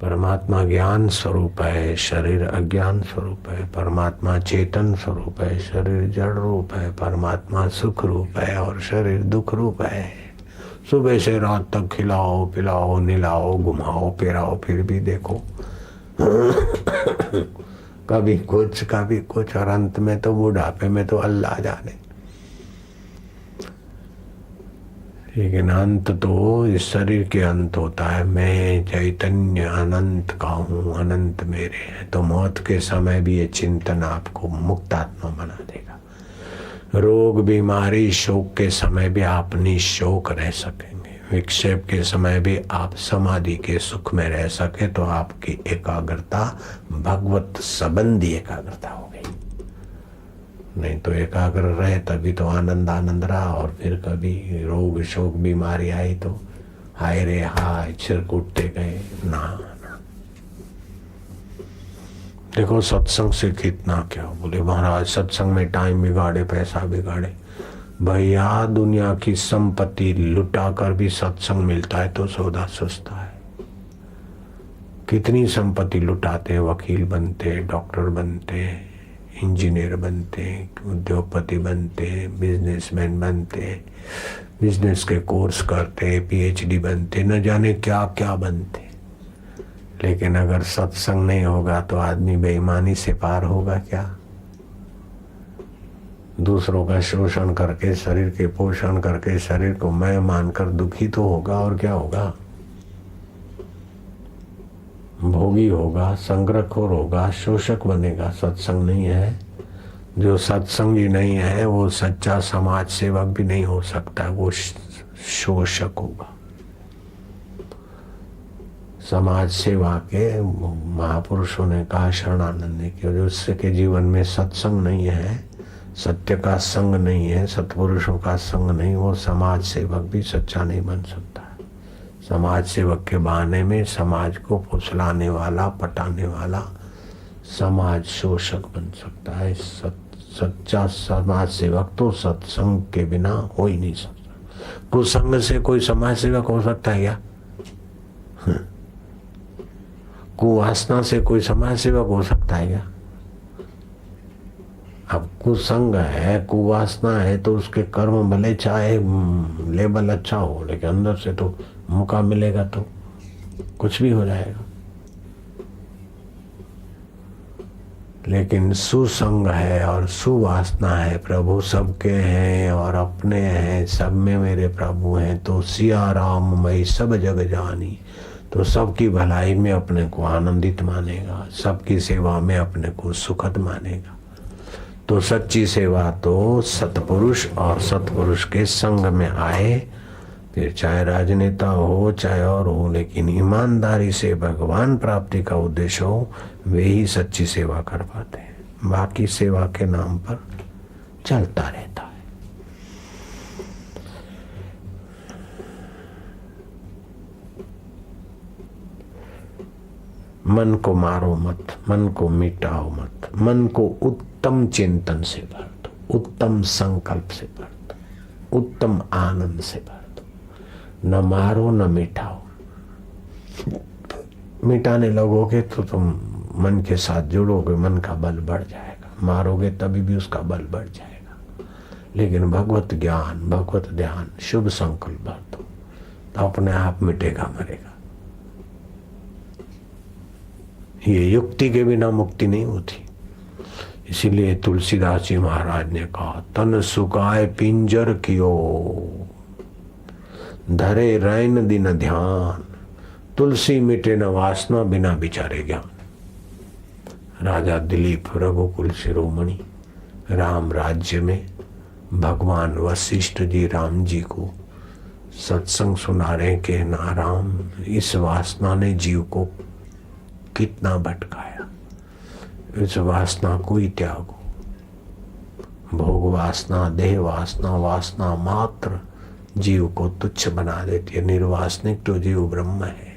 परमात्मा ज्ञान स्वरूप है, शरीर अज्ञान स्वरूप है। परमात्मा चेतन स्वरूप है, शरीर जड़ रूप है। परमात्मा सुख रूप है और शरीर दुख रूप है। सुबह से रात तक खिलाओ पिलाओ निलाओ घुमाओ फिराओ फिर भी देखो कभी कुछ और अंत में तो बुढ़ापे में तो अल्लाह जाने। लेकिन अंत तो इस शरीर के अंत होता है। मैं चैतन्य अनंत का हूँ, अनंत मेरे हैं। तो मौत के समय भी ये चिंतन आपको मुक्तात्मा बना देगा। रोग बीमारी शोक के समय भी आप निशोक रह सकेंगे। विक्षेप के समय भी आप समाधि के सुख में रह सके तो आपकी एकाग्रता भगवत संबंधी एकाग्रता हो गई। नहीं तो एकाग्र रहे तभी तो आनंद आनंद रहा। और फिर कभी रोग शोक बीमारी आई तो हाय रे हाय सिर कूटते गए ना। देखो सत्संग से कितना क्या बोले महाराज, सत्संग में टाइम बिगाड़े पैसा बिगाड़े। भैया दुनिया की संपत्ति लुटा कर भी सत्संग मिलता है तो सौदा सस्ता है। कितनी संपत्ति लुटाते, वकील बनते, डॉक्टर बनते, इंजीनियर बनते, उद्योगपति बनते, बिजनेसमैन बनते, बिजनेस के कोर्स करते, पीएचडी बनते, न जाने क्या क्या बनते। लेकिन अगर सत्संग नहीं होगा तो आदमी बेईमानी से पार होगा क्या? दूसरों का शोषण करके, शरीर के पोषण करके, शरीर को मैं मानकर दुखी तो होगा और क्या होगा? भोगी होगा, संग्रहखोर होगा, शोषक बनेगा। सत्संग नहीं है। जो सत्संगी नहीं है वो सच्चा समाज सेवक भी नहीं हो सकता, वो शोषक होगा। समाज सेवा के महापुरुषों ने कहा, शरणानंद ने, कि जिसके जीवन में सत्संग नहीं है, सत्य का संग नहीं है, सत्पुरुषों का संग नहीं, वो समाज सेवक भी सच्चा नहीं बन सकता। समाज सेवक के बहाने में समाज को फुसलाने वाला, पटाने वाला समाज शोषक बन सकता है। सच्चा समाज सेवक तो सत्संग के बिना हो ही नहीं सकता। कुसंग से कोई समाज सेवक हो सकता है क्या? कुवासना से कोई समाज सेवक हो सकता है क्या? अब कुसंग है, कुवासना है तो उसके कर्म भले चाहे लेबल अच्छा हो, लेकिन अंदर से तो मौका मिलेगा तो कुछ भी हो जाएगा। लेकिन सुसंग है और सुवासना है, प्रभु सबके हैं और अपने हैं, सब में मेरे प्रभु हैं, तो सिया राम मई सब जग जानी, तो सबकी भलाई में अपने को आनंदित मानेगा, सबकी सेवा में अपने को सुखद मानेगा। तो सच्ची सेवा तो सतपुरुष और सतपुरुष के संग में आए, फिर चाहे राजनेता हो चाहे और हो, लेकिन ईमानदारी से भगवान प्राप्ति का उद्देश्य हो, वे ही सच्ची सेवा कर पाते हैं। बाकी सेवा के नाम पर चलता रहता है। मन को मारो मत, मन को मिटाओ मत, मन को उत्तम चिंतन से भर दो, उत्तम संकल्प से भर दो, उत्तम आनंद से भर दो। न मारो न मिटाओ। मिटाने लगोगे तो तुम मन के साथ जुड़ोगे, मन का बल बढ़ जाएगा। मारोगे तभी भी उसका बल बढ़ जाएगा। लेकिन भगवत ज्ञान, भगवत ध्यान, शुभ संकल्प भर दो तो अपने आप मिटेगा मरेगा। ये युक्ति के बिना मुक्ति नहीं होती। इसीलिए तुलसीदास जी महाराज ने कहा, तन सुकाए पिंजर कियो, धरे रैन दिन ध्यान, तुलसी मिटे न वासना बिना विचारे ज्ञान। राजा दिलीप रघुकुल शिरोमणि राम राज्य में भगवान वशिष्ठ जी राम जी को सत्संग सुना रहे कि ना राम, इस वासना ने जीव को कितना भटकाया, इस वासना को ही त्यागो। भोग वासना, देह वासना, वासना मात्र जीव को तुच्छ बना देती है। निर्वासनिक तो जीव ब्रह्म है।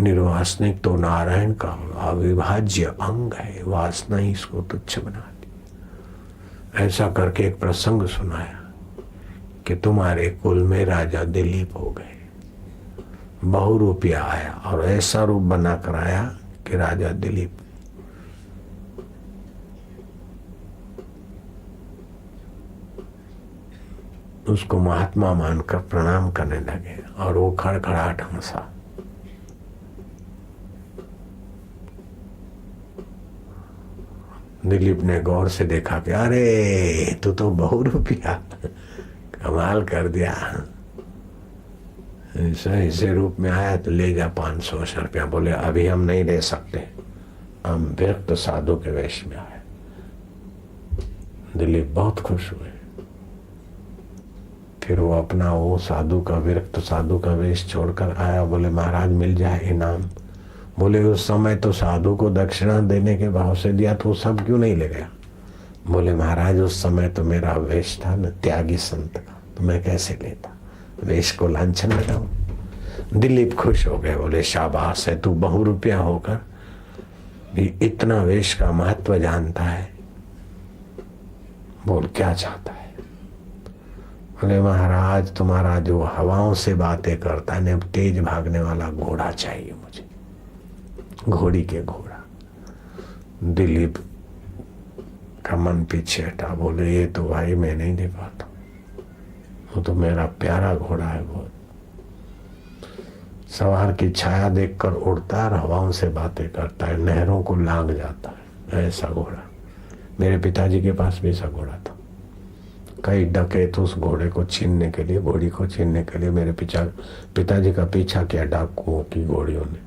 निर्वासनिक तो नारायण का अविभाज्य अंग है। वासना ही इसको तुच्छ बनाती। ऐसा करके एक प्रसंग सुनाया कि तुम्हारे कुल में राजा दिलीप हो गए। बहुरूपिया आया और ऐसा रूप बना कर आया कि राजा दिलीप। उसको महात्मा मानकर प्रणाम करने लगे और वो खड़खड़ाहट हंसा। दिलीप ने गौर से देखा कि अरे तू तो बहुरूपिया, कमाल कर दिया। ऐसे रूप में आया तो ले जा 500 रुपया। बोले अभी हम नहीं ले सकते, हम विरक्त साधु के वेश में आए। दिलीप बहुत खुश हुए। फिर वो अपना वो साधु का, विरक्त साधु का वेश छोड़कर आया। बोले महाराज मिल जाए इनाम। बोले उस समय तो साधु को दक्षिणा देने के भाव से दिया तो सब क्यों नहीं ले गया? बोले महाराज उस समय तो मेरा वेश था न त्यागी संत का, तो मैं कैसे लेता, वेश को लांछन लगाऊं। दिलीप खुश हो गए। बोले शाबाश है, तू बहुरूपिया होकर भी इतना वेश का महत्व जानता है। बोल क्या चाहता है? बोले महाराज तुम्हारा जो हवाओं से बातें करता है, तेज भागने वाला घोड़ा चाहिए मुझे, घोड़ी के घोड़ा। दिलीप का मन पीछे हटा। बोले ये तो भाई मैं नहीं दे पाता, वो तो मेरा प्यारा घोड़ा है, बहुत सवार की छाया देखकर उड़ता है, हवाओं से बातें करता है, नहरों को लांग जाता है, ऐसा घोड़ा। मेरे पिताजी के पास भी ऐसा घोड़ा था। कई डकैत उस घोड़े को छीनने के लिए, घोड़ी को छीनने के लिए मेरे पिताजी का पीछा किया डाकुओं की घोड़ियों ने,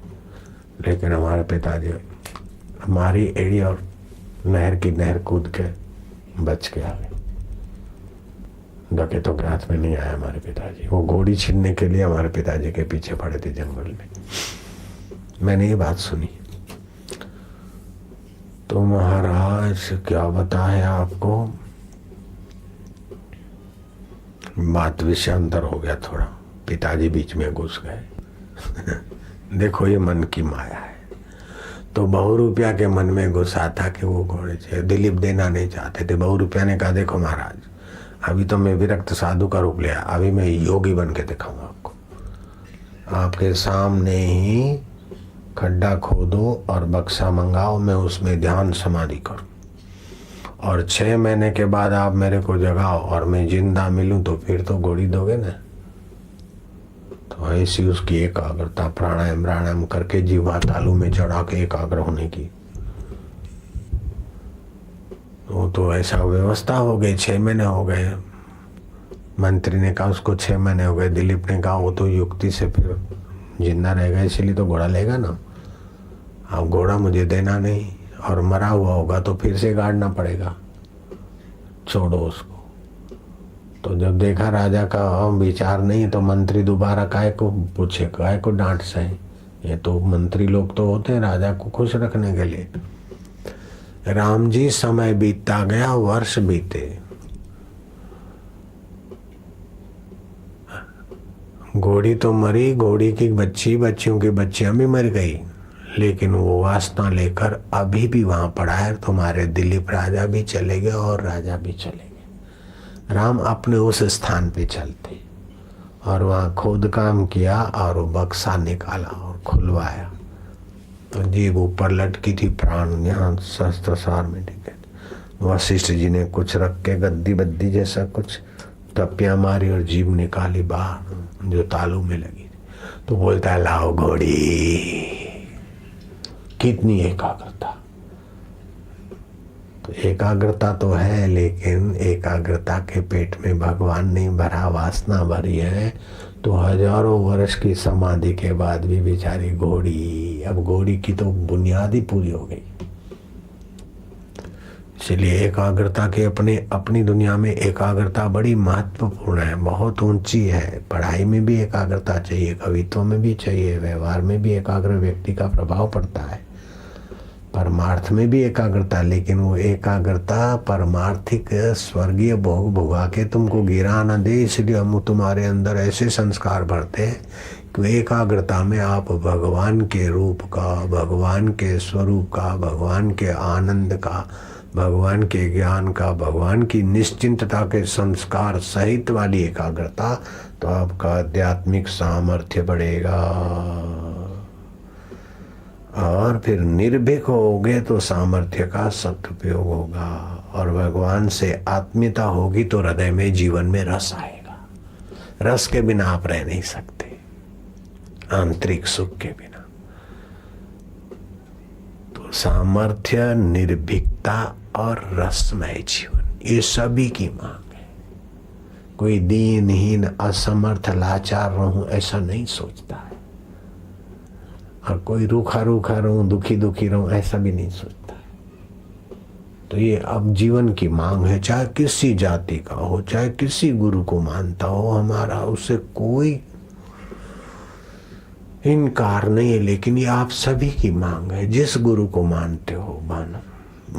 लेकिन हमारे पिताजी हमारी एड़ी और नहर कूद के बच के आ गए। डकैतों के हाथ में नहीं आया हमारे पिताजी। वो घोड़ी छीनने के लिए हमारे पिताजी के पीछे पड़े थे जंगल में। मैंने ये बात सुनी। तो महाराज क्या बताए आपको, बात विषयांतर हो गया थोड़ा। पिताजी बीच में घुस गए। देखो ये मन की माया है। तो बहुरूपिया के मन में घुसा था कि वो घोड़े से दिलीप देना नहीं चाहते थे। बहुरूपिया ने कहा देखो महाराज, अभी तो मैं विरक्त साधु का रूप लिया, अभी मैं योगी बन के दिखाऊंगा आपको। आपके सामने ही खड्डा खोदो और बक्सा मंगाओ, मैं उसमें ध्यान समाधि करूं, और 6 महीने के बाद आप मेरे को जगाओ और मैं जिंदा मिलूं तो फिर तो घोड़ी दोगे ना। तो ऐसी उसकी एकाग्रता, प्राणायाम करके जीवा तालू में चढ़ा के एकाग्र होने की, वो तो ऐसा व्यवस्था हो गई। 6 महीने हो गए। मंत्री ने कहा उसको 6 महीने हो गए। दिलीप ने कहा वो तो युक्ति से फिर जिंदा रहेगा, इसीलिए तो घोड़ा लेगा ना। अब घोड़ा मुझे देना नहीं, और मरा हुआ होगा तो फिर से गाड़ना पड़ेगा, छोड़ो उसको। तो जब देखा राजा का विचार नहीं, तो मंत्री दोबारा काय को पूछे, काय को डांट सही। ये तो मंत्री लोग तो होते हैं राजा को खुश रखने के लिए। राम जी समय बीतता गया, वर्ष बीते, घोड़ी तो मरी, घोड़ी की बच्चियों की बच्चियां भी मर गई, लेकिन वो वासना लेकर अभी भी वहां पड़ा है। तुम्हारे दिलीप राजा भी चले गए और राजा भी चले गए। राम अपने उस स्थान पे चलते और वहां खोद काम किया और वो बक्सा निकाला और खुलवाया। तो जीभ ऊपर लटकी थी, प्राण यहाँ सहस्त्रसार में टिके। वशिष्ठ जी ने कुछ रख के गद्दी बद्दी जैसा कुछ टप्पियां मारी और जीभ निकाली बाहर, जो तालू में लगी थी। तो बोलता है लाओ घोड़ी। कितनी एकाग्रता। तो एकाग्रता तो है, लेकिन एकाग्रता के पेट में भगवान नहीं भरा, वासना भरी है। तो हजारों वर्ष की समाधि के बाद भी बेचारी घोड़ी, अब घोड़ी की तो बुनियाद ही पूरी हो गई। इसलिए एकाग्रता के अपनी दुनिया में एकाग्रता बड़ी महत्वपूर्ण है, बहुत ऊंची है। पढ़ाई में भी एकाग्रता चाहिए, कवित्व में भी चाहिए, व्यवहार में भी एकाग्र व्यक्ति का प्रभाव पड़ता है, परमार्थ में भी एकाग्रता। लेकिन वो एकाग्रता परमार्थिक स्वर्गीय भोग भोगा के तुमको गिरा न दे, इसलिए हम तुम्हारे अंदर ऐसे संस्कार भरते हैं कि एकाग्रता में आप भगवान के रूप का, भगवान के स्वरूप का, भगवान के आनंद का भगवान के ज्ञान का, भगवान की निश्चिंतता के संस्कार सहित वाली एकाग्रता, तो आपका आध्यात्मिक सामर्थ्य बढ़ेगा। और फिर निर्भीक होगे तो सामर्थ्य का सदुपयोग होगा, और भगवान से आत्मीयता होगी तो हृदय में, जीवन में रस आएगा। रस के बिना आप रह नहीं सकते, आंतरिक सुख के बिना। तो सामर्थ्य, निर्भीकता और रसमय जीवन, ये सभी की मांग है। कोई दीनहीन, असमर्थ, लाचार रहूं ऐसा नहीं सोचता है, और कोई रूखा रूखा रहूं, दुखी दुखी रहूं ऐसा भी नहीं सोचता है। तो ये अब जीवन की मांग है, चाहे किसी जाति का हो, चाहे किसी गुरु को मानता हो, हमारा उससे कोई इनकार नहीं है, लेकिन ये आप सभी की मांग है। जिस गुरु को मानते हो मानो,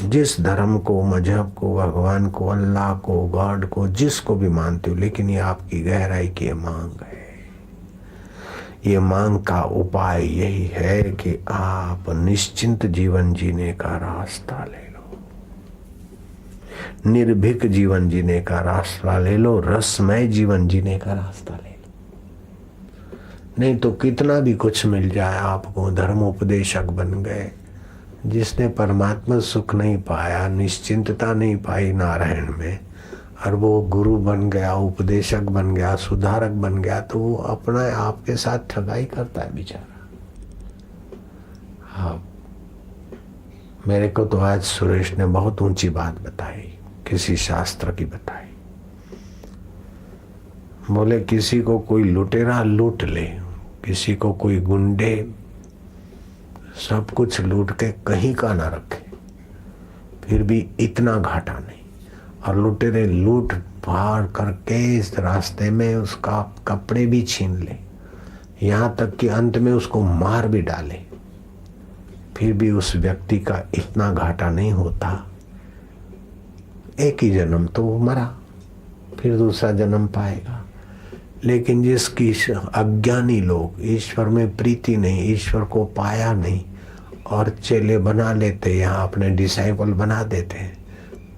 जिस धर्म को, मजहब को, भगवान को, अल्लाह को, गॉड को, जिसको भी मानते हो, लेकिन ये आपकी गहराई की मांग है। ये मांग का उपाय यही है कि आप निश्चिंत जीवन जीने का रास्ता ले लो, निर्भीक जीवन जीने का रास्ता ले लो, रसमय जीवन जीने का रास्ता ले लो। नहीं तो कितना भी कुछ मिल जाए आपको, धर्मोपदेशक बन गए, जिसने परमात्मा सुख नहीं पाया, निश्चिंतता नहीं पाई नारायण में, और वो गुरु बन गया, उपदेशक बन गया, सुधारक बन गया, तो वो अपना आपके साथ ठगाई करता है बेचारा। हाँ, मेरे को तो आज सुरेश ने बहुत ऊंची बात बताई, किसी शास्त्र की बताई। बोले किसी को कोई लुटेरा लूट ले, किसी को कोई गुंडे सब कुछ लूट के कहीं का ना रखे, फिर भी इतना घाटा नहीं, और लुटेरे लूट फाड़ करके इस रास्ते में उसका कपड़े भी छीन ले, यहाँ तक कि अंत में उसको मार भी डाले, फिर भी उस व्यक्ति का इतना घाटा नहीं होता। एक ही जन्म तो वो मरा, फिर दूसरा जन्म पाएगा। लेकिन जिसकी अज्ञानी लोग, ईश्वर में प्रीति नहीं, ईश्वर को पाया नहीं, और चेले बना लेते, यहाँ अपने डिसाइपल बना देते हैं,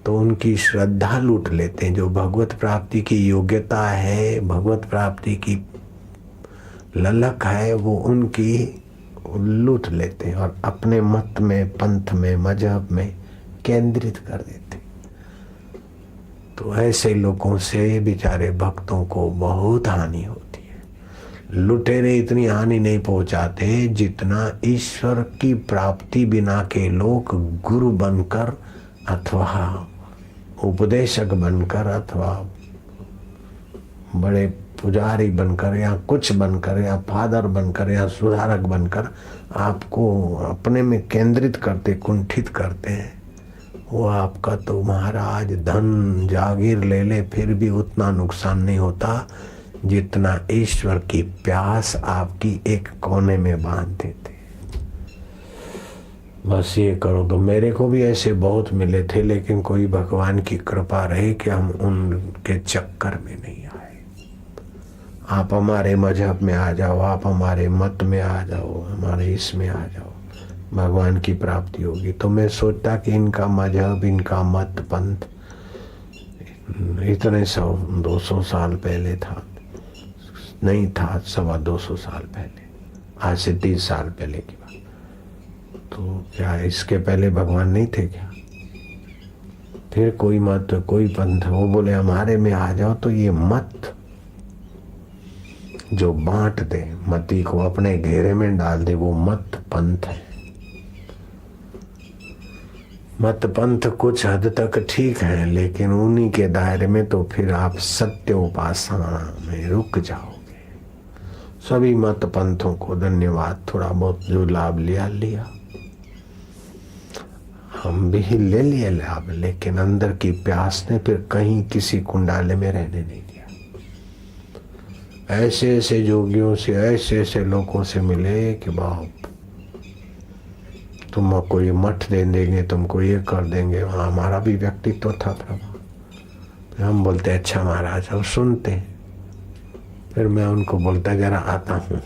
तो उनकी श्रद्धा लूट लेते हैं। जो भगवत प्राप्ति की योग्यता है, भगवत प्राप्ति की ललक है, वो उनकी लूट लेते हैं और अपने मत में, पंथ में, मजहब में केंद्रित कर देते। तो ऐसे लोगों से बेचारे भक्तों को बहुत हानि होती है। लुटेरे इतनी हानि नहीं पहुंचाते जितना ईश्वर की प्राप्ति बिना के लोग गुरु बनकर अथवा उपदेशक बनकर अथवा बड़े पुजारी बनकर या कुछ बनकर या फादर बनकर या सुधारक बनकर आपको अपने में केंद्रित करते, कुंठित करते हैं। वो आपका तो महाराज धन जागीर ले ले, फिर भी उतना नुकसान नहीं होता जितना ईश्वर की प्यास आपकी एक कोने में बांध देते। बस ये करो। तो मेरे को भी ऐसे बहुत मिले थे, लेकिन कोई भगवान की कृपा रही कि हम उनके चक्कर में नहीं आए। आप हमारे मजहब में आ जाओ, आप हमारे मत में आ जाओ, हमारे इसमें आ जाओ, भगवान की प्राप्ति होगी। तो मैं सोचता कि इनका मजहब, इनका मत, पंथ इतने 100-200 साल पहले था, नहीं था, 250 साल पहले, आज से 30 साल पहले की बात। तो क्या इसके पहले भगवान नहीं थे क्या? फिर कोई मत, कोई पंथ, वो बोले हमारे में आ जाओ, तो ये मत जो बांट दे, मती को अपने घेरे में डाल दे, वो मत पंथ है। मत पंथ कुछ हद तक ठीक है, लेकिन उन्हीं के दायरे में तो फिर आप सत्य उपासना में रुक जाओगे। सभी मत पंथों को धन्यवाद, थोड़ा बहुत जो लाभ लिया, हम भी ले लिए लाभ, लेकिन अंदर की प्यास ने फिर कहीं किसी कुंडाले में रहने नहीं दिया। ऐसे ऐसे जोगियों से, ऐसे ऐसे लोगों से मिले कि बाप तुमको ये मठ दे देंगे, तुमको ये कर देंगे। वहाँ हमारा भी व्यक्तित्व था प्रभु। हम बोलते अच्छा महाराज, अब सुनते। फिर मैं उनको बोलता जरा आता हूँ।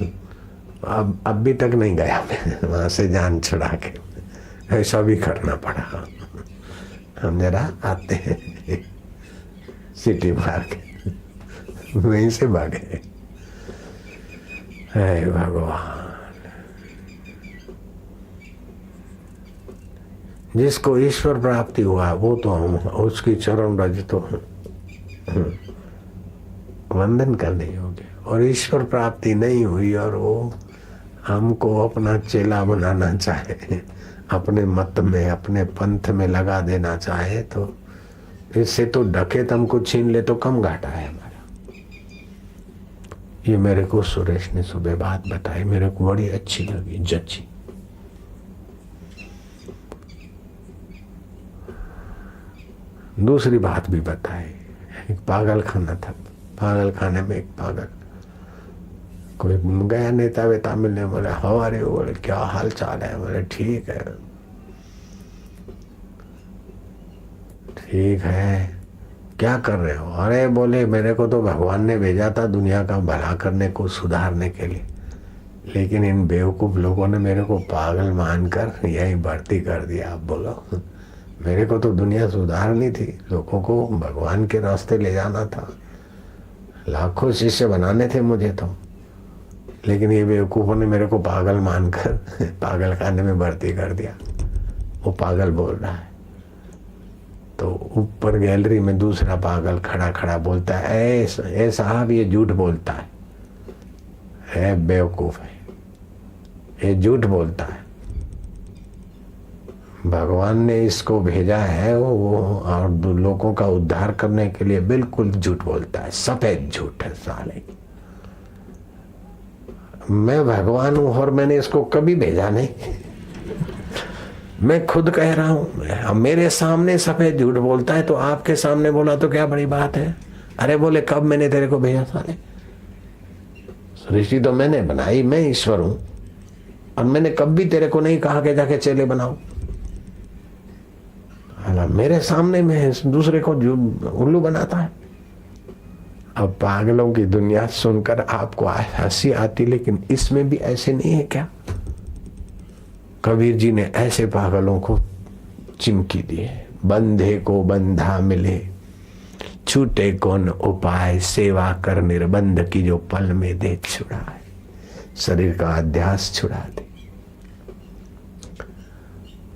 अब अभी तक नहीं गया मैं वहाँ से, जान छुड़ा के। ऐसा भी करना पड़ा। हम जरा आते हैं सिटी मार के वहीं से भागे। हे भगवान, जिसको ईश्वर प्राप्ति हुआ वो तो हम उसकी चरण रज तो वंदन करने योग्य, और ईश्वर प्राप्ति नहीं हुई और वो हमको अपना चेला बनाना चाहे, अपने मत में अपने पंथ में लगा देना चाहे, तो इससे तो डकैत हमको छीन ले तो कम घाटा है हमारा। ये मेरे को सुरेश ने सुबह बात बताई, मेरे को बड़ी अच्छी लगी, जची। दूसरी बात भी बताई, एक पागल खाना था, पागल खाने में एक पागल कोई गया नेता वेता मिलने, बोले हमारे, बोले क्या हाल चाल है, बोले ठीक है ठीक है, क्या कर रहे हो? अरे बोले मेरे को तो भगवान ने भेजा था दुनिया का भला करने को, सुधारने के लिए, लेकिन इन बेवकूफ लोगों ने मेरे को पागल मानकर यही भर्ती कर दिया। आप बोलो, मेरे को तो दुनिया सुधारनी थी, लोगों को भगवान के रास्ते ले जाना था, लाखों शिष्य बनाने थे मुझे तो, लेकिन ये बेवकूफों ने मेरे को पागल मानकर पागल खाने में भर्ती कर दिया। वो पागल बोल रहा है तो ऊपर गैलरी में दूसरा पागल खड़ा खड़ा बोलता है, ए साहब ये झूठ बोलता है बेवकूफ है, ये झूठ बोलता है, भगवान ने इसको भेजा है वो और लोगों का उद्धार करने के लिए, बिल्कुल झूठ बोलता है, सफेद झूठ है साले। मैं भगवान हूं और मैंने इसको कभी भेजा नहीं, मैं खुद कह रहा हूं। अब मेरे सामने सफेद झूठ बोलता है तो आपके सामने बोला तो क्या बड़ी बात है? अरे बोले कब मैंने तेरे को भेजा साले? सृष्टि तो मैंने बनाई, मैं ईश्वर हूं, और मैंने कभी तेरे को नहीं कहा कि जाके चेले बनाओ। मेरे सामने में दूसरे को उल्लू बनाता है। अब पागलों की दुनिया सुनकर आपको हंसी आती, लेकिन इसमें भी ऐसे नहीं है क्या? कबीर जी ने ऐसे पागलों को चिमकी दी है, बंधे को बंधा मिले, छूटे कौन उपाय, सेवा कर निर्बंध की जो पल में दे छुड़ाए, शरीर का अध्यास छुड़ा दे,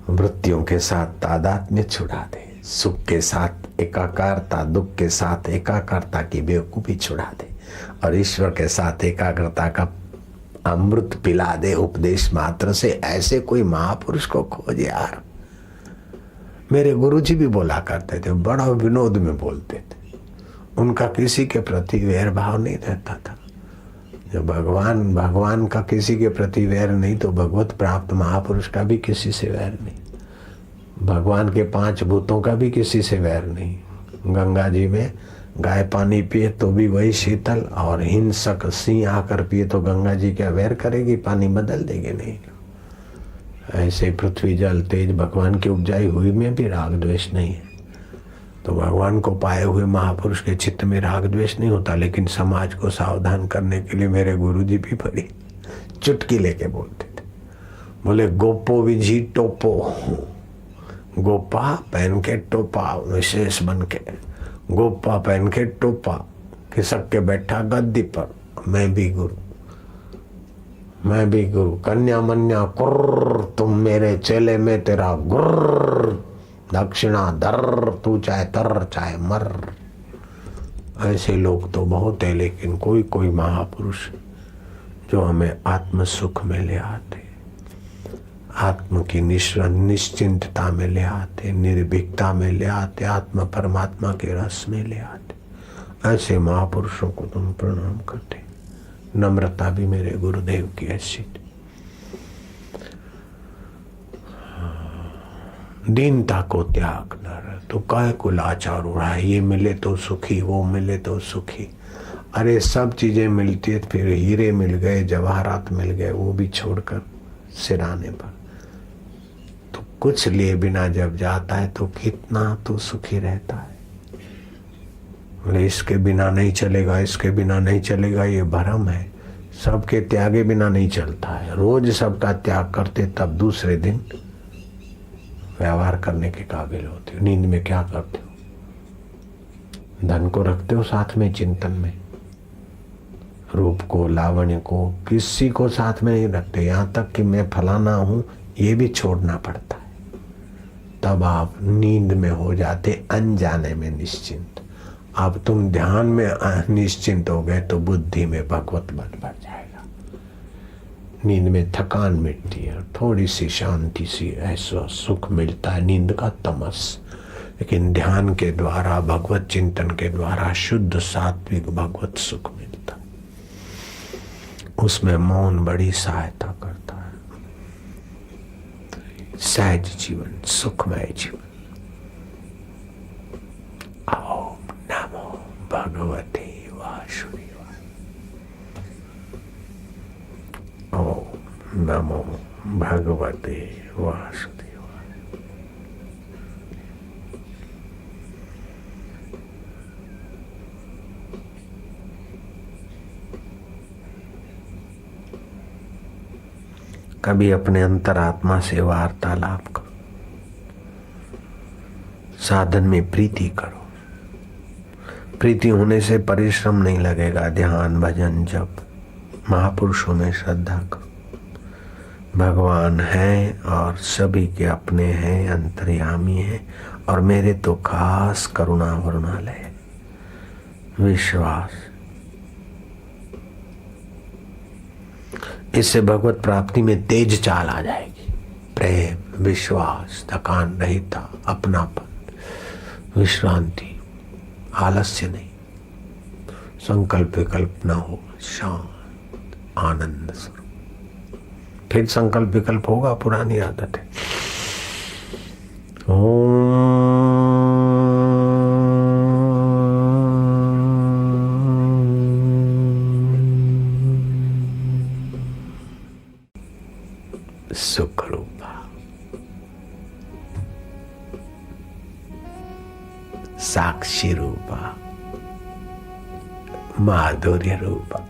वृत्तियों के साथ तादात्म्य छुड़ा दे, सुख के साथ एकाकारता, दुख के साथ एकाकारता की बेवकूफी छुड़ा दे, और ईश्वर के साथ एकाग्रता का अमृत पिला दे उपदेश मात्र से। ऐसे कोई महापुरुष को खोज यार। मेरे गुरुजी भी बोला करते थे, बड़ा विनोद में बोलते थे, उनका किसी के प्रति वैर भाव नहीं रहता था। जब भगवान का किसी के प्रति वैर नहीं, तो भगवत प्राप्त महापुरुष का भी किसी से वैर नहीं, भगवान के 5 भूतों का भी किसी से वैर नहीं। गंगा जी में गाय पानी पिए तो भी वही शीतल, और हिंसक सिंह आकर पिए तो गंगा जी क्या वैर करेगी? पानी बदल देंगे नहीं। ऐसे पृथ्वी जल तेज भगवान की उपजाई हुई में भी राग द्वेष नहीं है। तो भगवान को पाए हुए महापुरुष के चित्त में राग द्वेष नहीं होता। लेकिन समाज को सावधान करने के लिए मेरे गुरुजी भी बड़ी चुटकी लेके बोलते थे, बोले गोपो विझी टोपो, गोपा पहन के टोपा, विशेष बन के गोपा पहन के टोपा, खिसक के बैठा गद्दी पर, मैं भी गुरु, मैं भी गुरु, कन्या मन्या कुर्र, तुम मेरे चेले में तेरा गुर्र, दक्षिणा दर, तू चाहे तर चाहे मर। ऐसे लोग तो बहुत है, लेकिन कोई कोई महापुरुष जो हमें आत्म सुख में ले आते, आत्म की निश्चिंतता में ले आते, निर्भीकता में ले आते, आत्मा परमात्मा के रस में ले आते। ऐसे महापुरुषों को तुम प्रणाम करते। नम्रता भी मेरे गुरुदेव की ऐसी। दीनता को त्याग न रहे तो काय को लाचार उड़ा है, ये मिले तो सुखी, वो मिले तो सुखी। अरे सब चीजें मिलती है, फिर हीरे मिल गए, जवाहरात मिल गए, वो भी छोड़कर सिराने पर, तो कुछ लिए बिना जब जाता है तो कितना तो सुखी रहता है। बोले इसके बिना नहीं चलेगा, इसके बिना नहीं चलेगा, ये भ्रम है। सबके त्यागे बिना नहीं चलता है। रोज सबका त्याग करते तब दूसरे दिन व्यवहार करने के काबिल होते हो। नींद में क्या करते हो? धन को रखते हो साथ में चिंतन में, रूप को, लावण्य को, किसी को साथ में नहीं रखते। यहाँ तक कि मैं फलाना हूं ये भी छोड़ना पड़ता है। तब आप नींद में हो जाते, अनजाने में निश्चिंत। अब तुम ध्यान में निश्चिंत हो गए तो बुद्धि में भगवत बल बढ़ जाएगा। नींद में थकान मिटती है, थोड़ी सी शांति सी ऐसा सुख मिलता है, नींद का तमस। लेकिन ध्यान के द्वारा, भगवत चिंतन के द्वारा शुद्ध सात्विक भगवत सुख मिलता है। उसमें मौन बड़ी सहायता करता है। सहज जीवन, सुखमय जीवन। ओम नमो भगवते वासुदेवाय। ओम नमो भगवते वासुदेवाय। कभी अपने अंतरात्मा से वार्तालाप करो, साधन में प्रीति करो। प्रीति होने से परिश्रम नहीं लगेगा। ध्यान, भजन, जप, महापुरुषों में श्रद्धा करो। भगवान है और सभी के अपने हैं, अंतर्यामी हैं और मेरे तो खास करुणा वरुणालय। विश्वास, इससे भगवत प्राप्ति में तेज चाल आ जाएगी। प्रेम, विश्वास, थकान रहिता, अपनापन, विश्रांति, आलस्य नहीं, संकल्प विकल्प न हो, शांत आनंद स्वरूप। फिर संकल्प विकल्प होगा, पुरानी आदत है। सुख रूपा, साक्षी रूपा, माधुर्य रूपा।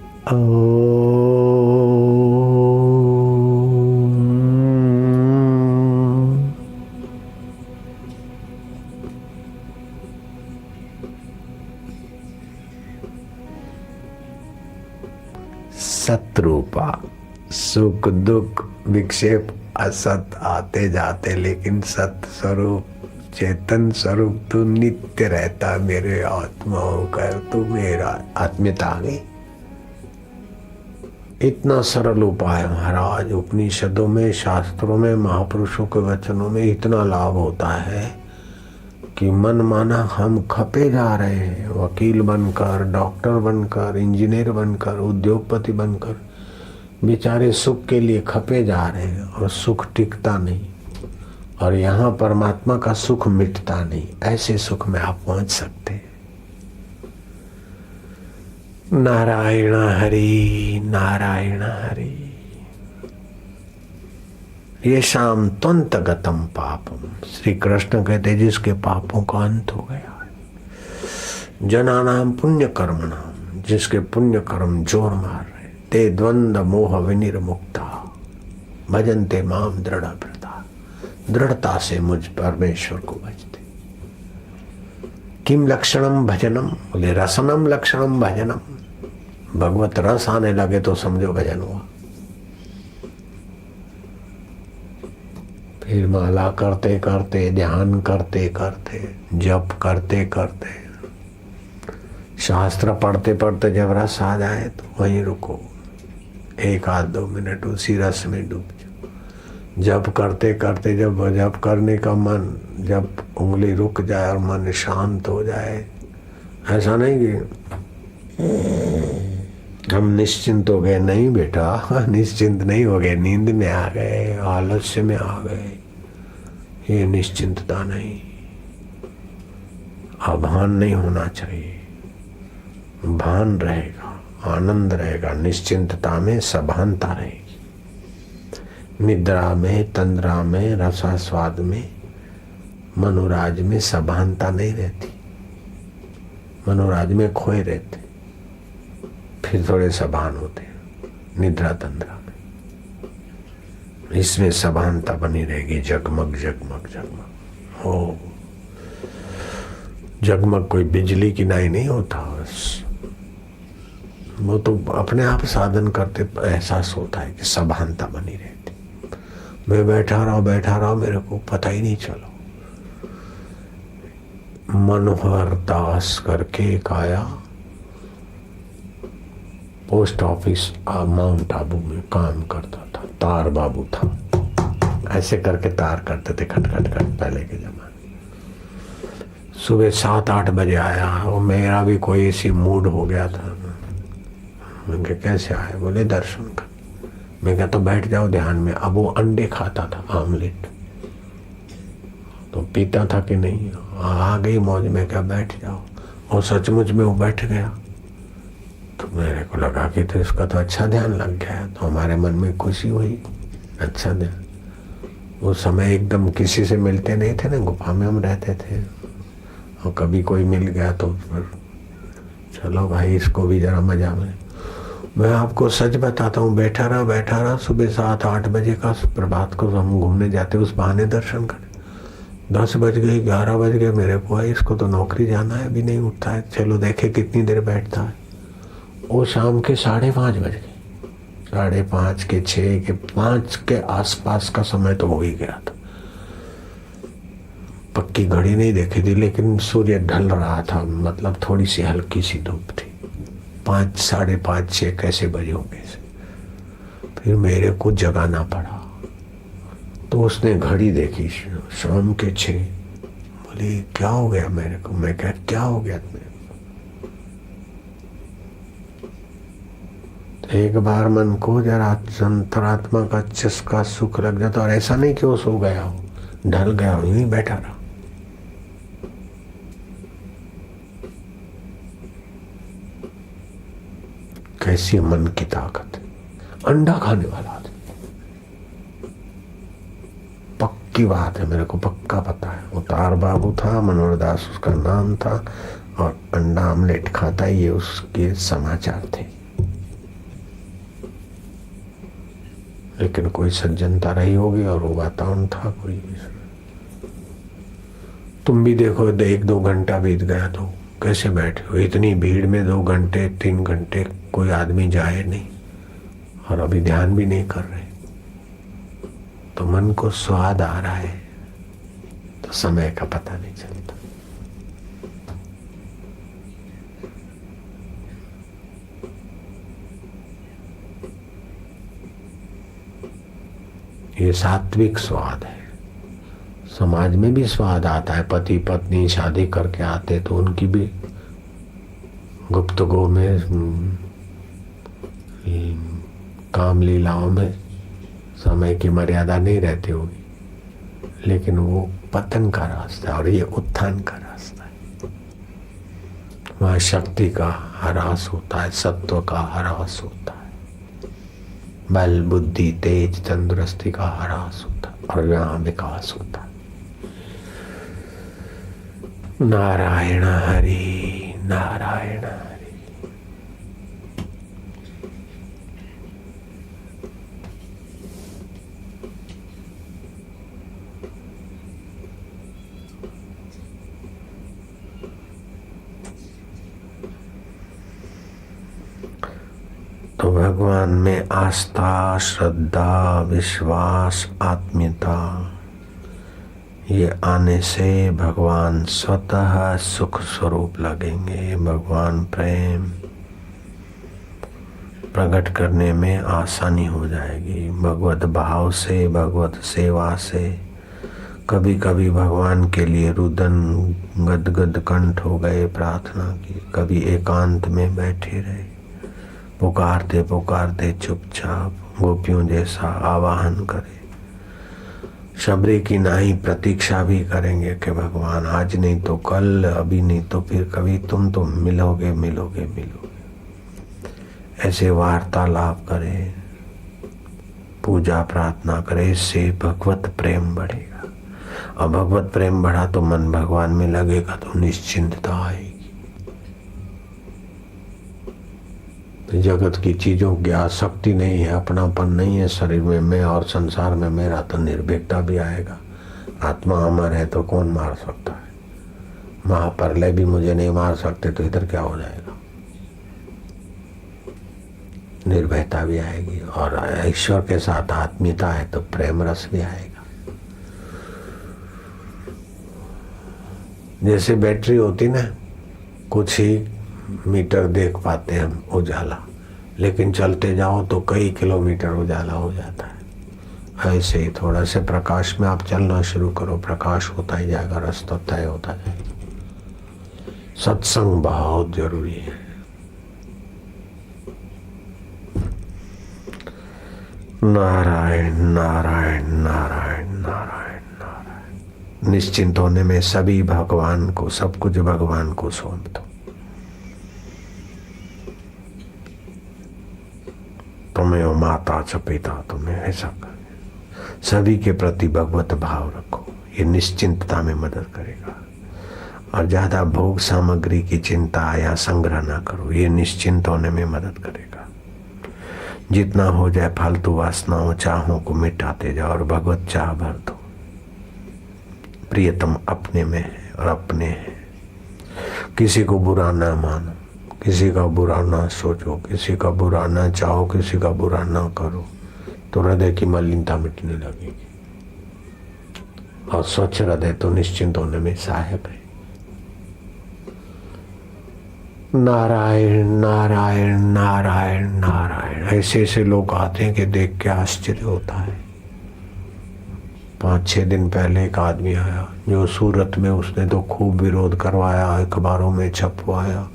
सतरूपा, सुख दुख विक्षेप असत आते जाते, लेकिन सत स्वरूप, चेतन स्वरूप तू नित्य रहता। मेरे आत्मा होकर तू मेरा आत्मीयता आ गई। इतना सरल उपाय महाराज, उपनिषदों में, शास्त्रों में, महापुरुषों के वचनों में इतना लाभ होता है कि मन माना हम खपे जा रहे हैं। वकील बनकर, डॉक्टर बनकर, इंजीनियर बनकर, उद्योगपति बनकर बेचारे सुख के लिए खपे जा रहे हैं और सुख टिकता नहीं। और यहाँ परमात्मा का सुख मिटता नहीं। ऐसे सुख में आप पहुंच सकते हैं। नारायण हरि, नारायण हरि। ये शाम त्वंत गतम पापम। श्री कृष्ण कहते जिसके पापों का अंत हो गया। जनानाम पुण्य कर्मणाम, जिसके पुण्य कर्म जोर मार रहे, ते द्वंद्व मोह विनिर्मुक्ता भजन्ते माम दृढ़व्रता। दृढ़ता से मुझ परमेश्वर को भजते। किम लक्षणम भजनम, बोले रसनम लक्षणम भजनम। भगवत रस आने लगे तो समझो भजन हुआ। फिर माला करते करते, ध्यान करते करते, जप करते करते, शास्त्र पढ़ते पढ़ते जब रस आ जाए तो वहीं रुको। 1 आध 2 मिनट उसी रस में डूब जाओ। जप करते करते जब जप करने का मन, जब उंगली रुक जाए और मन शांत हो जाए, ऐसा नहीं कि हम निश्चिंत हो गए। नहीं बेटा, निश्चिंत नहीं हो गए, नींद में आ गए, आलस्य में आ गए। ये निश्चिंतता नहीं, अभान नहीं होना चाहिए। भान रहेगा, आनंद रहेगा। निश्चिंतता में सभानता रहेगी। निद्रा में, तंद्रा में, रसास्वाद में, मनोराज में सभानता नहीं रहती। मनोराज में खोए रहते, फिर थोड़े सभान होते हैं निद्रा तंद्रा में। इसमें सभानता बनी रहेगी। जगमग जगमग जगमग हो। जगमग कोई बिजली की नाई नहीं होता, बस वो तो अपने आप साधन करते एहसास होता है कि सभानता बनी रहती। मैं बैठा रहा मेरे को पता ही नहीं चला। मनोहर दास करके एक आया, पोस्ट ऑफिस माउंट आबू में काम करता था, तार बाबू था। ऐसे करके तार करते थे खट खट खट पहले के जमाने। सुबह 7-8 बजे आया और मेरा भी कोई ऐसी मूड हो गया था। मैंने कैसे आए? बोले दर्शन कर। मैं कहा तो बैठ जाओ ध्यान में। अब वो अंडे खाता था, आमलेट तो पीता था कि नहीं। आ गई मौज में, क्या बैठ जाओ। और सचमुच में वो बैठ गया। तो मेरे को लगा कि तो इसका तो अच्छा ध्यान लग गया है। तो हमारे मन में खुशी हुई, अच्छा ध्यान। वो समय एकदम किसी से मिलते नहीं थे ना, गुफा में हम रहते थे। और कभी कोई मिल गया तो फिर चलो भाई इसको भी जरा मजा में। मैं आपको सच बताता हूँ, बैठा रहा सुबह 7-8 बजे का प्रभात को हम घूमने जाते, उस बहाने दर्शन कर। 10 बज गए, 11 बज गए, मेरे को है इसको तो नौकरी जाना है, अभी नहीं उठता है, चलो देखे कितनी देर बैठता है। वो शाम के 5:30 बज गए, 5:30 के 6 के 5 के आसपास का समय तो हो ही गया था। पक्की घड़ी नहीं देखी थी, लेकिन सूर्य ढल रहा था, मतलब थोड़ी सी हल्की सी धूप थी। 5, 5:30, 6 कैसे बजे होंगे। फिर मेरे को जगाना पड़ा। तो उसने घड़ी देखी, शाम के 6। बोली क्या हो गया मेरे को? मैं कह क्या हो गया तुम्हें? तो एक बार मन को जरा अंतरात्मा का चस्का सुख लग जाता। और ऐसा नहीं कि वो सो गया हो, ढल गया हो, यूं ही बैठा रहा। कैसी मन की ताकत है। अंडा खाने वाला आदमी, पक्की बात है, मेरे को पक्का पता है। वो तार बाबू था, मनोहर दास उसका नाम था, और अंडा आमलेट खाता, ये उसके समाचार थे। लेकिन कोई सज्जनता रही होगी और वो वातावरण था कोई। तुम भी देखो, 1-2 घंटा बीत गया तो कैसे बैठे हो? इतनी भीड़ में 2 घंटे 3 घंटे कोई आदमी जाए नहीं, और अभी ध्यान भी नहीं कर रहे। तो मन को स्वाद आ रहा है तो समय का पता नहीं चलता। ये सात्विक स्वाद है। समाज में भी स्वाद आता है। पति पत्नी शादी करके आते तो उनकी भी गुप्तगो में, काम लीलाओं में समय की मर्यादा नहीं रहती होगी, लेकिन वो पतन का रास्ता है और ये उत्थान का रास्ता है। वहाँ शक्ति का ह्रास होता है, सत्व का ह्रास होता है, बल बुद्धि तेज तंदुरुस्ती का ह्रास होता है, और यहाँ विकास होता है। नारायण हरि नारायण हरि। तो भगवान में आस्था, श्रद्धा, विश्वास, आत्मीयता, ये आने से भगवान स्वतः सुख स्वरूप लगेंगे। भगवान प्रेम प्रकट करने में आसानी हो जाएगी। भगवत भाव से, भगवत सेवा से। कभी कभी भगवान के लिए रुदन गदगद कंठ हो गए प्रार्थना की, कभी एकांत में बैठे रहे, पुकारते पुकारते चुपचाप गोपियों जैसा आवाहन करें। शबरी की नाई प्रतीक्षा भी करेंगे कि भगवान आज नहीं तो कल, अभी नहीं तो फिर कभी, तुम तो मिलोगे मिलोगे मिलोगे। ऐसे वार्तालाप करें, पूजा प्रार्थना करें, इससे भगवत प्रेम बढ़ेगा। और भगवत प्रेम बढ़ा तो मन भगवान में लगेगा तो निश्चिंतता आएगी। जगत की चीजों की आसक्ति नहीं है, अपनापन नहीं है शरीर में, मैं और संसार में मेरा, तो निर्भीकता भी आएगा। आत्मा अमर है तो कौन मार सकता है? महाप्रलय भी मुझे नहीं मार सकते तो इधर क्या हो जाएगा? निर्भयता भी आएगी, और ईश्वर के साथ आत्मीयता है तो प्रेम रस भी आएगा। जैसे बैटरी होती ना, कुछ ही मीटर देख पाते हैं हम उजाला, लेकिन चलते जाओ तो कई किलोमीटर उजाला हो जाता है। ऐसे ही थोड़ा से प्रकाश में आप चलना शुरू करो, प्रकाश होता ही जाएगा, रास्ता तय होता जाएगा। सत्संग बहुत जरूरी है। नारायण नारायण नारायण नारायण नारायण। निश्चिंत होने में सभी भगवान को, सब कुछ भगवान को सौंप दो। तुम्हें हो माता च पिता, तुम्हें ऐसा कर, सभी के प्रति भगवत भाव रखो, ये निश्चिंतता में मदद करेगा। और ज्यादा भोग सामग्री की चिंता या संग्रह ना करो, ये निश्चिंत होने में मदद करेगा। जितना हो जाए फालतू वासनाओं चाहों को मिटाते जाओ और भगवत चाह भर दो। प्रियतम अपने में है और अपने है। किसी को बुरा ना मानो, किसी का बुरा ना सोचो, किसी का बुरा ना चाहो, किसी का बुरा ना करो, तो हृदय की मलिनता मिटने लगेगी। और स्वच्छ हृदय तो निश्चिंत होने में सहायक है। नारायण नारायण नारायण नारायण। ऐसे ऐसे लोग आते हैं कि देख के आश्चर्य होता है। 5-6 दिन पहले एक आदमी आया जो सूरत में, उसने तो खूब विरोध करवाया, अखबारों में छपवाया,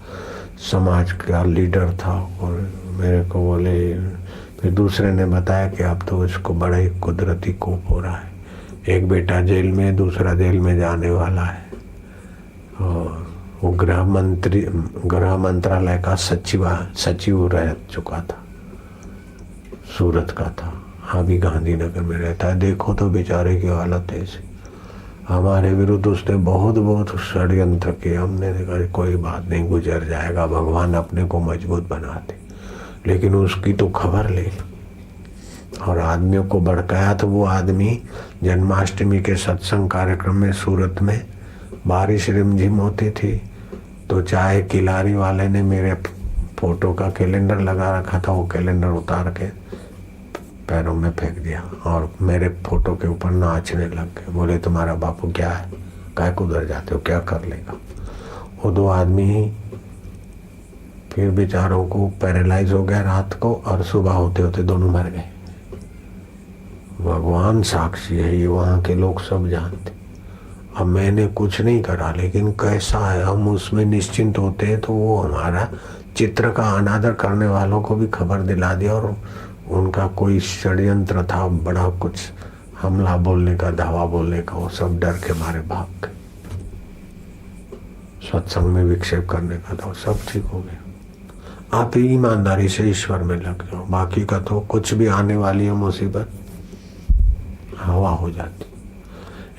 समाज का लीडर था। और मेरे को बोले, फिर दूसरे ने बताया कि अब तो इसको बड़ा ही कुदरती कोप हो रहा है। एक बेटा जेल में, दूसरा जेल में जाने वाला है। और वो गृह मंत्रालय का सचिव रह चुका था, सूरत का था, अभी गांधीनगर में रहता है। देखो तो बेचारे की हालत ऐसी। हमारे विरुद्ध उसने बहुत षड्यंत्र किए। हमने कहा कोई बात नहीं, गुजर जाएगा, भगवान अपने को मजबूत बनाते। लेकिन उसकी तो खबर ले और आदमियों को भड़काया। तो वो आदमी जन्माष्टमी के सत्संग कार्यक्रम में सूरत में बारिश रिमझिम होती थी, तो चाय किलारी वाले ने मेरे फोटो का कैलेंडर लगा रखा था, वो कैलेंडर उतार के पैरों में फेंक दिया और मेरे फोटो के ऊपर नाचने लग गए। बोले तुम्हारा बापू क्या है, काय को उधर जाते हो, क्या कर लेगा। वो 2 आदमी फिर बेचारों को पैरालाइज हो गया रात को, और सुबह होते होते दोनों मर गए। भगवान साक्षी है, ये वहाँ के लोग सब जानते। अब मैंने कुछ नहीं करा, लेकिन कैसा है, हम उसमें निश्चिंत होते हैं तो वो हमारा चित्र का अनादर करने वालों को भी खबर दिला दिया। और उनका कोई षड्यंत्र था, बड़ा कुछ हमला बोलने का, धावा बोलने का, वो सब डर के मारे भाग गए। सत्संग में विक्षेप करने का था, सब ठीक हो गया। आप ईमानदारी से ईश्वर में लग जाओ, बाकी का तो कुछ भी आने वाली है मुसीबत, हवा हो जाती।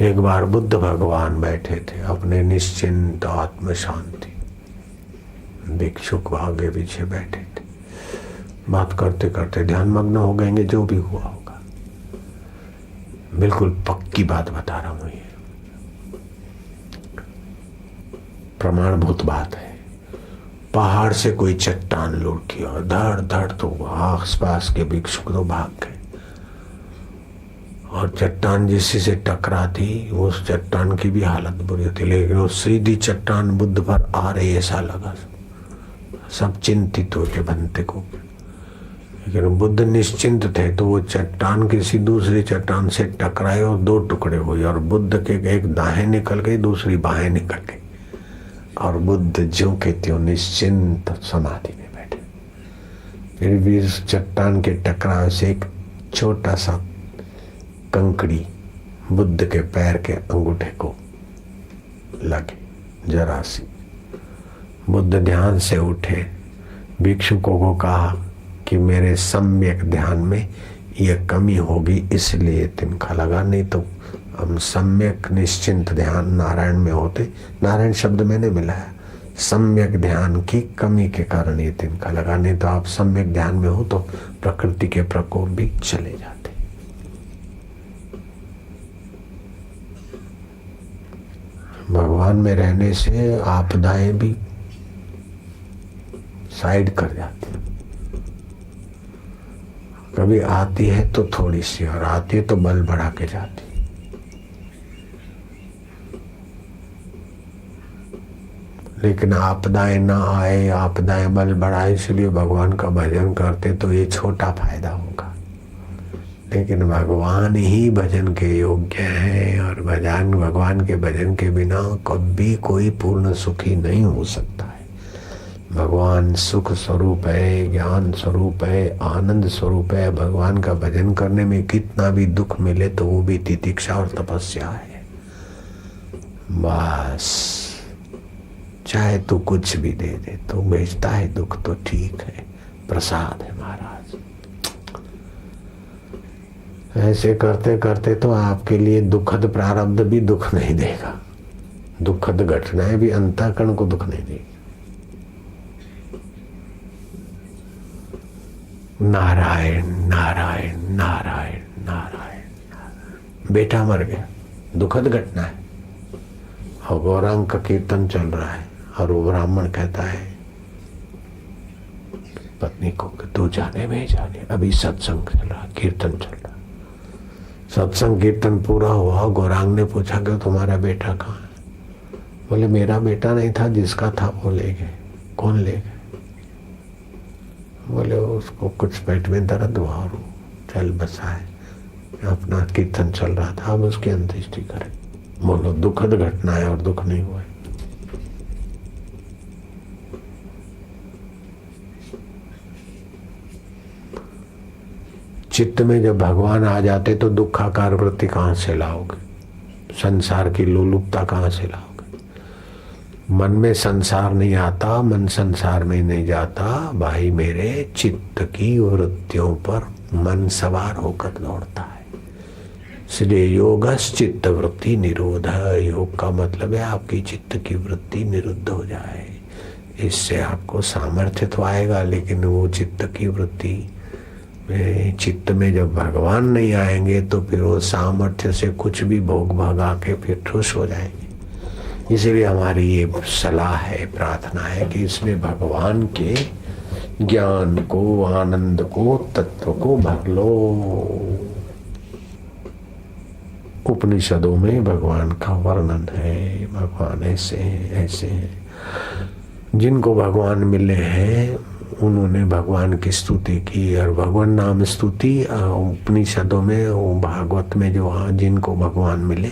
एक बार बुद्ध भगवान बैठे थे अपने निश्चिंत आत्म शांति, भिक्षुक आगे पीछे बैठे थे। बात करते करते ध्यान मग्न हो गएंगे, जो भी हुआ होगा। बिल्कुल पक्की बात बता रहा हूं, ये प्रमाणभूत बात है। पहाड़ से कोई चट्टान लुढ़की और धड़ धड़ तो आस पास के भिक्षुक तो भाग गए। और चट्टान जिसी से टकराती, उस चट्टान की भी हालत बुरी होती, लेकिन वो सीधी चट्टान बुद्ध पर आ रही ऐसा लगा। सब चिंतित हो के बनते को, लेकिन बुद्ध निश्चिंत थे। तो वो चट्टान किसी दूसरी चट्टान से टकराए और 2 टुकड़े हुए, और बुद्ध के एक दाएं निकल गई, दूसरी बाएं निकल गई, और बुद्ध ज्यों के त्यों निश्चिंत समाधि में बैठे। फिर भी इस चट्टान के टकराव से एक छोटा सा कंकड़ी बुद्ध के पैर के अंगूठे को लगे, जरा सी। बुद्ध ध्यान से उठे, भिक्षुकों को कहा कि मेरे सम्यक ध्यान में यह कमी होगी, इसलिए तिनका लगा, नहीं तो हम सम्यक निश्चिंत ध्यान नारायण में होते। नारायण शब्द मैंने मिलाया, सम्यक ध्यान की कमी के कारण ये तिनका लगा, नहीं तो आप सम्यक ध्यान में हो तो प्रकृति के प्रकोप भी चले जाते। भगवान में रहने से आपदाएं भी साइड कर जाती, कभी आती है तो थोड़ी सी, और आती है तो बल बढ़ा के जाती। लेकिन आपदाएं ना आए, आपदाएं बल बढ़ाए, इसलिए भगवान का भजन करते तो ये छोटा फायदा होगा। लेकिन भगवान ही भजन के योग्य है, और भगवान के भजन के बिना कभी कोई पूर्ण सुखी नहीं हो सकता है। भगवान सुख स्वरूप है, ज्ञान स्वरूप है, आनंद स्वरूप है। भगवान का भजन करने में कितना भी दुख मिले तो वो भी तितिक्षा और तपस्या है। बस चाहे तू कुछ भी दे दे, तू भेजता है दुख तो ठीक है, प्रसाद है महाराज। ऐसे करते करते तो आपके लिए दुखद प्रारब्ध भी दुख नहीं देगा, दुखद घटनाएं भी अंतःकरण को दुख नहीं देगी। नारायण नारायण नारायण नारायण। बेटा मर गया, दुखद घटना है, और गौरांग का कीर्तन चल रहा है, और वो ब्राह्मण कहता है पत्नी को कि तू जाने में जाने, अभी सत्संग चल रहा, कीर्तन चल रहा। सत्संग कीर्तन पूरा हुआ, गौरांग ने पूछा कि तुम्हारा बेटा कहाँ है? बोले मेरा बेटा नहीं था, जिसका था वो ले गए। कौन ले गए? बोले उसको कुछ पेट में दर्द हुआ और चल बसा है, अपना कीर्तन चल रहा था, अब उसकी अंत्येष्टि करें। बोलो दुखद घटना है और दुख नहीं हुआ है। चित्त में जब भगवान आ जाते तो दुखाकार वृत्ति कहां से लाओगे? संसार की लोलुपता कहां से लाओगे? मन में संसार नहीं आता, मन संसार में नहीं जाता भाई मेरे। चित्त की वृत्तियों पर मन सवार होकर लौटता है। इसलिए योगस चित्त वृत्ति निरोध। योग का मतलब है आपकी चित्त की वृत्ति निरुद्ध हो जाए। इससे आपको सामर्थ्य तो आएगा, लेकिन वो चित्त की वृत्ति चित्त में जब भगवान नहीं आएंगे तो फिर वो सामर्थ्य से कुछ भी भोग भगा के फिर ठुस हो जाएंगे। इसलिए हमारी ये सलाह है, प्रार्थना है कि इसमें भगवान के ज्ञान को, आनंद को, तत्व को भर लो। उपनिषदों में भगवान का वर्णन है, भगवान ऐसे हैं ऐसे हैं। जिनको भगवान मिले हैं उन्होंने भगवान की स्तुति की, और भगवान नाम स्तुति उपनिषदों में, भागवत में जो जिनको भगवान मिले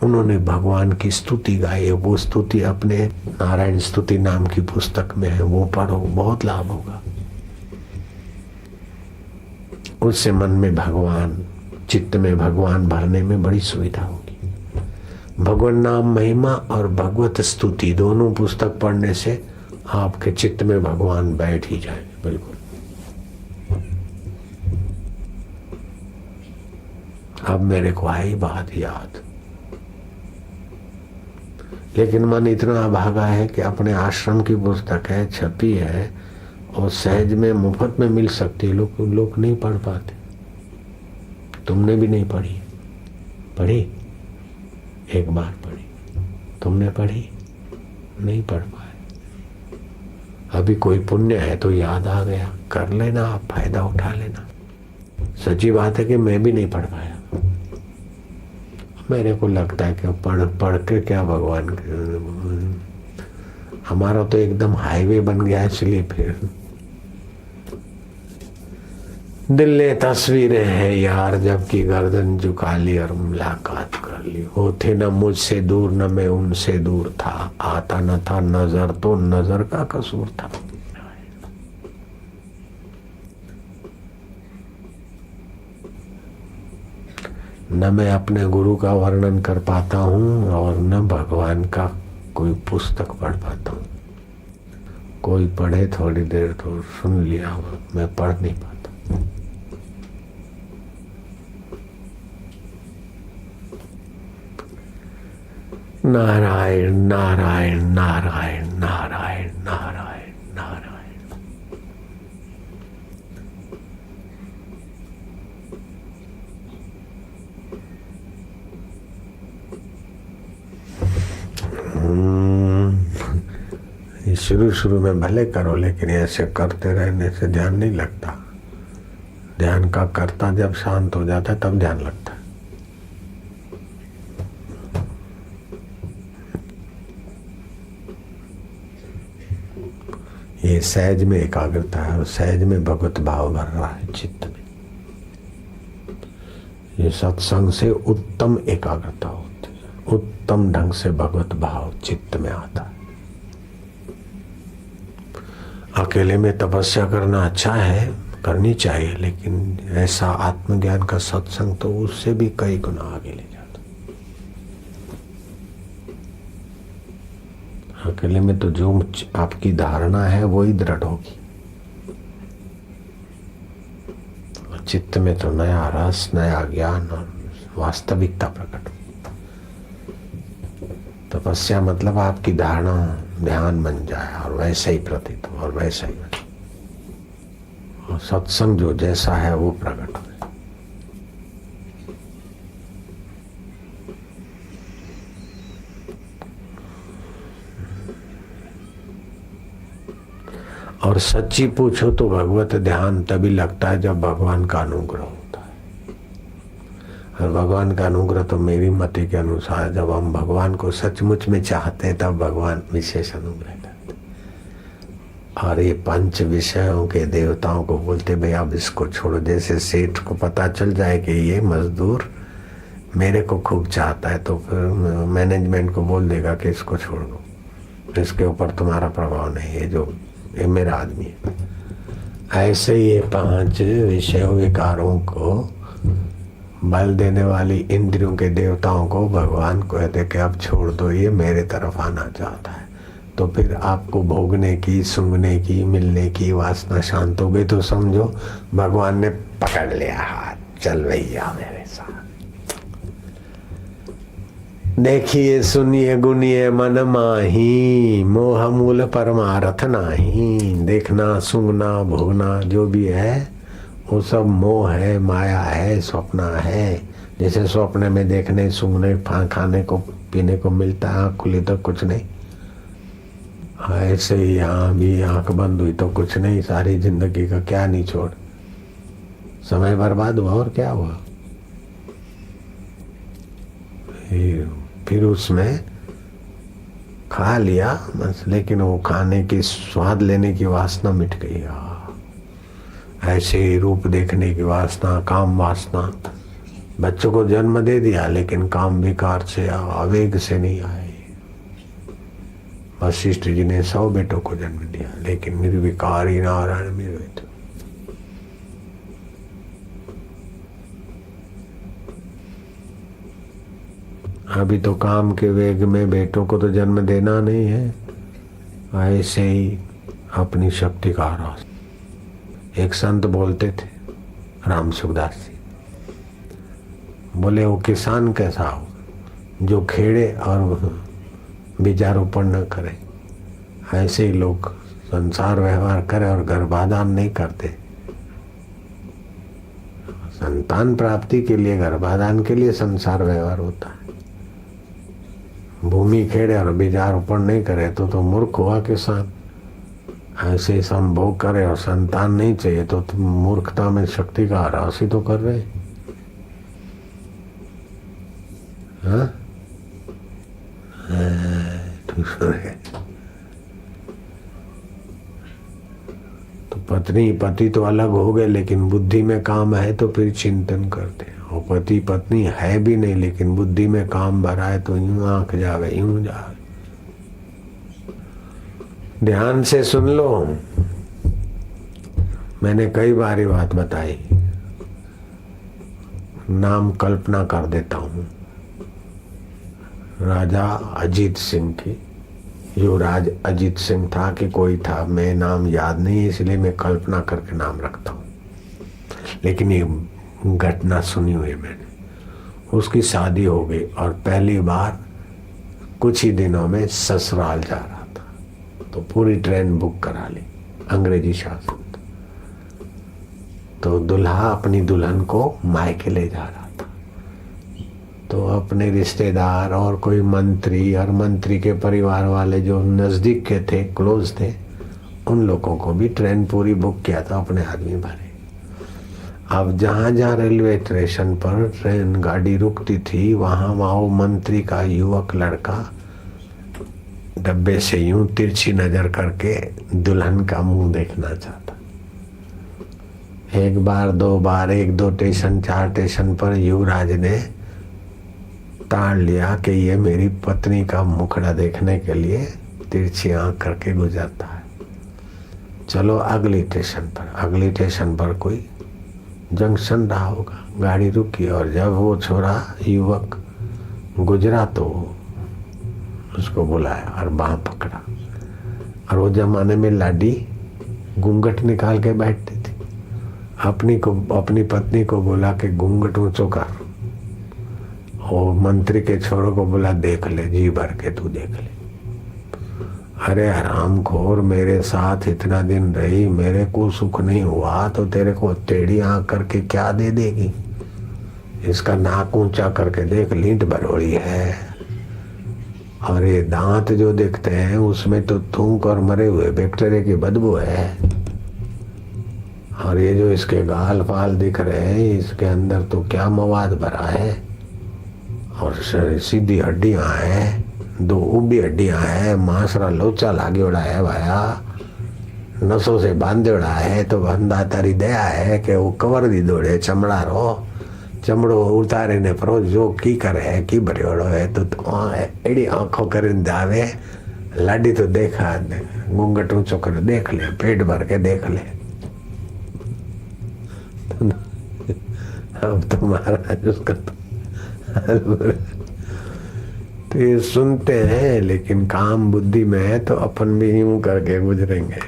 उन्होंने भगवान की स्तुति गाई। वो स्तुति अपने नारायण स्तुति नाम की पुस्तक में है, वो पढ़ो, बहुत लाभ होगा। उससे मन में भगवान, चित्त में भगवान भरने में बड़ी सुविधा होगी। भगवान नाम महिमा और भगवत स्तुति दोनों पुस्तक पढ़ने से आपके चित्त में भगवान बैठ ही जाएंगे बिल्कुल। अब मेरे को आई बात याद, लेकिन मन इतना अभागा है कि अपने आश्रम की पुस्तक है, छपी है और सहज में मुफ्त में मिल सकती है, लोग नहीं पढ़ पाते। तुमने भी नहीं पढ़ी? पढ़ी? एक बार पढ़ी, तुमने पढ़ी? नहीं पढ़ पाए। अभी कोई पुण्य है तो याद आ गया, कर लेना, आप फायदा उठा लेना। सच्ची बात है कि मैं भी नहीं पढ़ पाया। मेरे को लगता है कि पढ़ के क्या भगवान, हमारा तो एकदम हाईवे बन गया है। इसलिए फिर दिल ने तस्वीरें हैं यार, जबकि गर्दन झुका ली और मुलाकात कर ली। वो थे न मुझसे दूर न मैं उनसे दूर था, आता न था नजर तो नजर का कसूर था। न मैं अपने गुरु का वर्णन कर पाता हूँ और न भगवान का कोई पुस्तक पढ़ पाता हूँ। कोई पढ़े थोड़ी देर तो सुन लिया, मैं पढ़ नहीं पाता। नारायण नारायण नारायण नारायण नारायण नारायण। ये शुरू में भले करो, लेकिन ऐसे करते रहने से ध्यान नहीं लगता। ध्यान का कर्ता जब शांत हो जाता है तब ध्यान लगता है। ये सहज में एकाग्रता है और सहज में भगवत भाव भर रहा है चित्त में। ये सत्संग से उत्तम एकाग्रता होती है, उत्तम ढंग से भगवत भाव चित्त में आता है। अकेले में तपस्या करना अच्छा है, करनी चाहिए, लेकिन ऐसा आत्मज्ञान का सत्संग तो उससे भी कई गुना आगे ले जाता। अकेले में तो जो आपकी धारणा है वो ही दृढ़ होगी, चित्त में तो नया रस, नया ज्ञान और वास्तविकता प्रकट हो। तपस्या मतलब आपकी धारणा ध्यान बन जाए और वैसे ही प्रतीत हो और वैसा ही बने, और सत्संग जो जैसा है वो प्रकट हो। और सच्ची पूछो तो भगवत ध्यान तभी लगता है जब भगवान का अनुग्रह होता है। और भगवान का अनुग्रह तो मेरी मति के अनुसार जब हम भगवान को सचमुच में चाहते हैं तब भगवान विशेष अनुग्रह करते। और ये पंच विषयों के देवताओं को बोलते भाई अब इसको छोड़ो। जैसे सेठ को पता चल जाए कि ये मजदूर मेरे को खूब चाहता है तो फिर मैनेजमेंट को बोल देगा कि इसको छोड़ दो, इसके ऊपर तुम्हारा प्रभाव नहीं है, जो ये मेरा आदमी है। ऐसे ये पांच विषय विकारों को बल देने वाली इंद्रियों के देवताओं को भगवान कहते कि अब छोड़ दो, ये मेरे तरफ आना चाहता है। तो फिर आपको भोगने की, सूंघने की, मिलने की वासना शांत हो गई तो समझो भगवान ने पकड़ लिया हाथ, चल भैया मेरे साथ। देखिए सुनिए गुनिए मन माही, मोह मूल परमारथ नाही। देखना, सूंघना, भोगना जो भी है वो सब मोह है, माया है, स्वप्न है। जैसे स्वप्न में देखने, सूंघने, खाने को, पीने को मिलता है, आँख खुली तो कुछ नहीं, ऐसे ही यहाँ भी आँख बंद हुई तो कुछ नहीं। सारी जिंदगी का क्या निचोड़, समय बर्बाद हुआ और क्या हुआ। फिर उसमें खा लिया बस, लेकिन वो खाने की स्वाद लेने की वासना मिट गई। ऐसे ही रूप देखने की वासना, काम वासना। बच्चों को जन्म दे दिया लेकिन काम विकार से, आवेग से नहीं आए। वशिष्ठ जी ने 100 बेटों को जन्म दिया लेकिन निर्विकारी नारायण में हुए थे। अभी तो काम के वेग में बेटों को तो जन्म देना नहीं है, ऐसे ही अपनी शक्ति का आरास। एक संत बोलते थे, राम सुखदास जी बोले, वो किसान कैसा हो जो खेड़े और बीजारोपण न करे। ऐसे ही लोग संसार व्यवहार करे और गर्भाधान नहीं करते। संतान प्राप्ति के लिए, गर्भाधान के लिए संसार व्यवहार होता है। भूमि खेड़े और बीजारोपण नहीं करे तो मूर्ख हुआ किसान। ऐसे संभोग करे और संतान नहीं चाहिए तो तुम मूर्खता में शक्ति का ह्रास ही तो कर रहे। हाँ? तो पत्नी पति तो अलग हो गए लेकिन बुद्धि में काम है तो फिर चिंतन करते हैं। और पति पत्नी है भी नहीं लेकिन बुद्धि में काम भरा है तो यूं आंख जावे, यूं जावे। ध्यान से सुन लो, मैंने कई बार ये बात बताई। नाम कल्पना कर देता हूं। राजा अजीत सिंह की, युवराज अजीत सिंह था कि कोई था, मैं नाम याद नहीं इसलिए मैं कल्पना करके नाम रखता हूं। लेकिन ये घटना सुनी हुई मैंने। उसकी शादी हो गई और पहली बार कुछ ही दिनों में ससुराल जा रहा था, तो पूरी ट्रेन बुक करा ली, अंग्रेजी शासन। तो दूल्हा अपनी दुल्हन को मायके ले जा रहा था, तो अपने रिश्तेदार और कोई मंत्री और मंत्री के परिवार वाले जो नज़दीक के थे, क्लोज थे, उन लोगों को भी ट्रेन पूरी बुक किया था, अपने आदमी भरे। अब जहाँ जहाँ रेलवे स्टेशन पर ट्रेन गाड़ी रुकती थी, वहाँ वो मंत्री का युवक लड़का डब्बे से यूं तिरछी नजर करके दुल्हन का मुंह देखना चाहता। एक बार, दो बार, एक दो स्टेशन, 4 स्टेशन पर युवराज ने ताड़ लिया कि ये मेरी पत्नी का मुखड़ा देखने के लिए तिरछी आंख करके गुजरता है। चलो अगली स्टेशन पर कोई जंक्शन रहा होगा, गाड़ी रुकी, और जब वो छोरा युवक गुजरा तो उसको बुलाया और बाँह पकड़ा। और वो जमाने में लाडी घूंघट निकाल के बैठती थी, अपनी पत्नी को बोला कि घूंघट ऊंचो कर। और मंत्री के छोरों को बोला देख ले, जी भर के तू देख ले। अरे हरामखोर, मेरे साथ इतना दिन रही, मेरे को सुख नहीं हुआ तो तेरे को टेढ़ी आंख करके क्या दे देगी? इसका नाक ऊंचा करके देख, लींट बरोड़ी है, और ये दांत जो दिखते हैं उसमें तो थूक और मरे हुए बैक्टीरिया की बदबू है, और ये जो इसके गाल फाल दिख रहे हैं, इसके अंदर तो क्या मवाद भरा है, और सीधी हड्डियां हैं, 2 उबी हड्डियां हैं, मांसरा लोचा लागेड़ा है भाया, नसों से बांधेड़ा है, तो बंदा तारी दया है कि वो कवर दी दौड़े चमड़ा रो, चमड़ो उतारे ने परो जो की करे की भरियोड़ो है, तो एड़ी आंखों कर दावे लाडी तो देखा, घूंघट ऊंचो कर देख ले, पेट भर के देख ले। अब तो महाराज उसका तो ये सुनते हैं, लेकिन काम बुद्धि में है तो अपन भी यूं करके गुजरेंगे,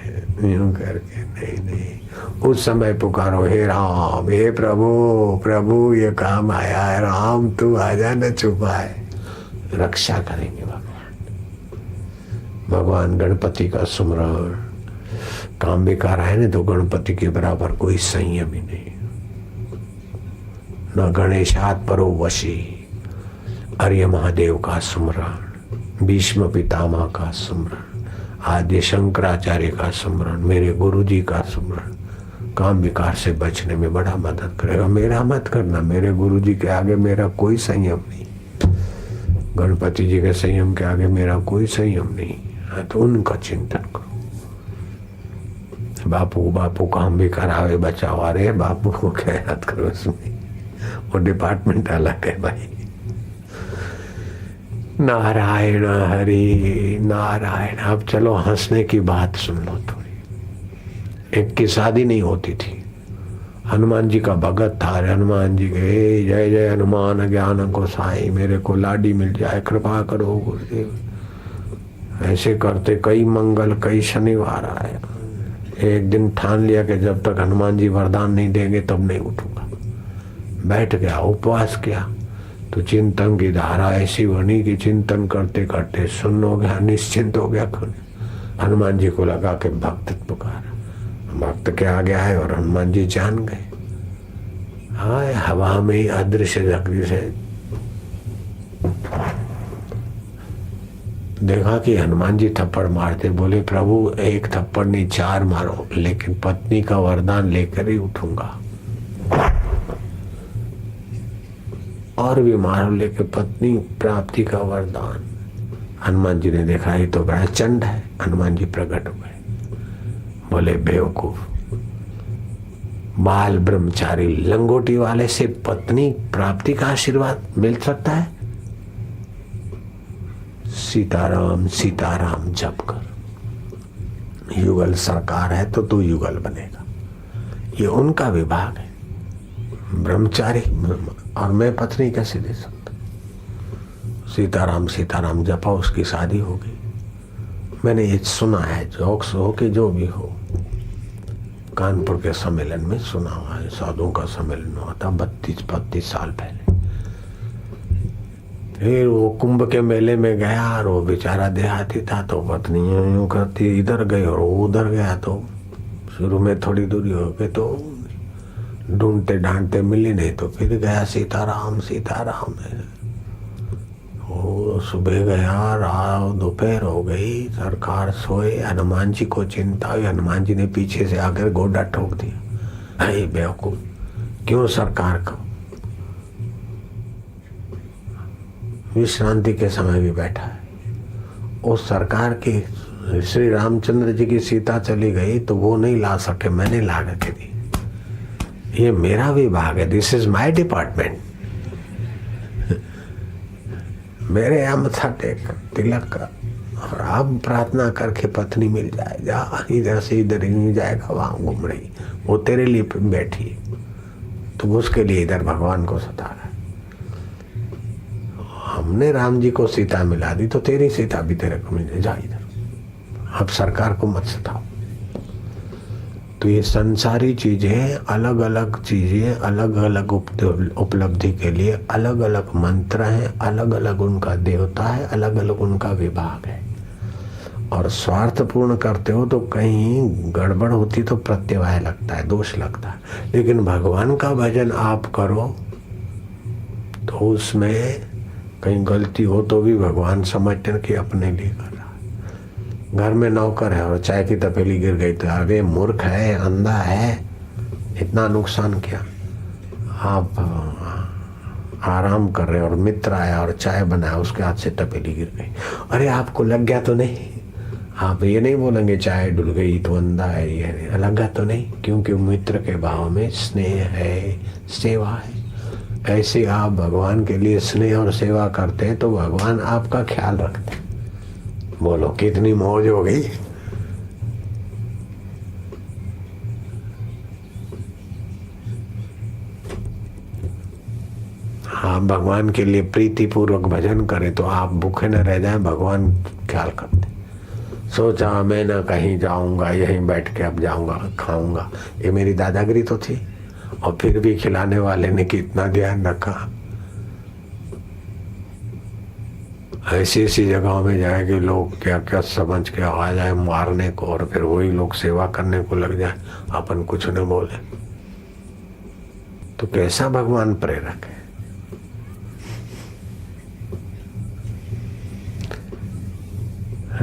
यूं करके। नहीं, उस समय पुकारो, हे राम, हे प्रभु ये काम आया है, राम तू आजा न छुपाए, रक्षा करेंगे भगवान गणपति का सुमरण। काम बेकार है ना, तो गणपति के बराबर कोई संयम ही नहीं। न गणेशात परो वशी, आर्य महादेव का सुमरण, भीष्म पितामह का सुमरण, आद्य शंकराचार्य का सुमरण, मेरे गुरुजी का सुमरण काम विकार से बचने में बड़ा मदद करेगा। मेरा मत करना, मेरे गुरुजी के आगे मेरा कोई संयम नहीं, गणपति जी के संयम के आगे मेरा कोई संयम नहीं। तो उनका चिंतन करो। बापू काम भी करावे बचाओ, अरे बापू को क्या याद करो, इसमें वो डिपार्टमेंट अलग है भाई। नारायण हरि नारायण। अब चलो हंसने की बात सुन लो थोड़ी। एक की शादी नहीं होती थी, हनुमान जी का भगत था। हनुमान जी के जय जय हनुमान ज्ञान को साई, मेरे को लाडी मिल जाए, कृपा करो गुरुदेव। ऐसे करते कई मंगल कई शनिवार आए। एक दिन ठान लिया कि जब तक हनुमान जी वरदान नहीं देंगे तब नहीं उठूंगा। बैठ गया, उपवास किया, तो चिंतन की धारा ऐसी बनी कि चिंतन करते करते सुन्न हो गया, निश्चिंत हो गया। हनुमान जी को लगा कि भक्त पुकारा, भक्त के आ गया है, और हनुमान जी जान गए। हाय हवा में ही अदृश्य जगह से देखा कि हनुमान जी थप्पड़ मारते, बोले प्रभु एक थप्पड़ नहीं 4 मारो, लेकिन पत्नी का वरदान लेकर ही उठूंगा। और भी मारो, लेके पत्नी प्राप्ति का वरदान। हनुमान जी ने देखा ये तो बड़ा चंड है। हनुमान जी प्रकट हो गए, बोले बेवकूफ, बाल ब्रह्मचारी लंगोटी वाले से पत्नी प्राप्ति का आशीर्वाद मिल सकता है? सीताराम सीताराम जप कर। युगल सरकार है तो तू युगल बनेगा, ये उनका विभाग है। ब्रह्मचारी और मैं पत्नी कैसे दे सकता? सीताराम सीताराम जपा, उसकी शादी हो गई। मैंने ये सुना है, जोक्स हो कि जो भी हो, कानपुर के सम्मेलन में सुना हुआ है। साधुओं का सम्मेलन हुआ था 32-35 साल पहले। फिर वो कुंभ के मेले में गया और वो बेचारा देहाती था, तो पत्नी यूं करती इधर गई और वो उधर गया। तो शुरू में थोड़ी दूरी हो गई तो ढूंढते ढांढते मिली नहीं, तो फिर गया सीताराम सीताराम। वो सुबह गया, रात दोपहर हो गई, सरकार सोए, हनुमान जी को चिंता हुई। हनुमान जी ने पीछे से आकर गोडा ठोक दिया, अरे बेवकूफ, क्यों सरकार को विश्रांति के समय भी बैठा है। उस सरकार की श्री रामचंद्र जी की सीता चली गई तो वो नहीं ला सके, मैंने ला के दी। ये मेरा विभाग है, दिस इज माय डिपार्टमेंट। मेरे यहाँ मथा टेक तिलक कर और अब प्रार्थना करके पत्नी मिल जाए। जा इधर से इधर ही नहीं जाएगा, वहां घूम रही, वो तेरे लिए बैठी है, तो उसके लिए इधर भगवान को सता रहा है। हमने राम जी को सीता मिला दी तो तेरी सीता भी तेरे को मिल जाए, जा इधर, अब सरकार को मत सताओ। तो ये संसारी चीजें, अलग अलग चीजें, अलग अलग उपलब्धि के लिए अलग अलग मंत्र हैं, अलग अलग उनका देवता है, अलग अलग उनका विभाग है। और स्वार्थ पूर्ण करते हो तो कहीं गड़बड़ होती तो प्रत्यवाय लगता है, दोष लगता है। लेकिन भगवान का भजन आप करो तो उसमें कहीं गलती हो तो भी भगवान समझते हैं कि अपने लिए कर रहा है। घर में नौकर है और चाय की तपेली गिर गई तो अरे मूर्ख है, अंधा है, इतना नुकसान किया। आप आराम कर रहे और मित्र आया और चाय बनाया, उसके हाथ से तपेली गिर गई, अरे आपको लग गया तो नहीं? आप ये नहीं बोलेंगे चाय डुल गई तो अंधा है, ये लगा तो नहीं, क्योंकि मित्र के भाव में स्नेह है, सेवा है। ऐसे आप भगवान के लिए स्नेह और सेवा करते हैं तो भगवान आपका ख्याल रखते हैं। बोलो कितनी मौज हो गई। आप भगवान के लिए प्रीति पूर्वक भजन करें तो आप भूखे न रह जाएं, भगवान ख्याल करते। सोचा मैं ना कहीं जाऊंगा, यहीं बैठ के अब जाऊंगा खाऊंगा, ये मेरी दादागिरी तो थी। और फिर भी खिलाने वाले ने कितना ध्यान रखा। ऐसी ऐसी जगहों में जाए कि लोग क्या क्या समझ के आ जाए मारने को, और फिर वही लोग सेवा करने को लग जाए, अपन कुछ न बोले, तो कैसा भगवान प्रेरक है।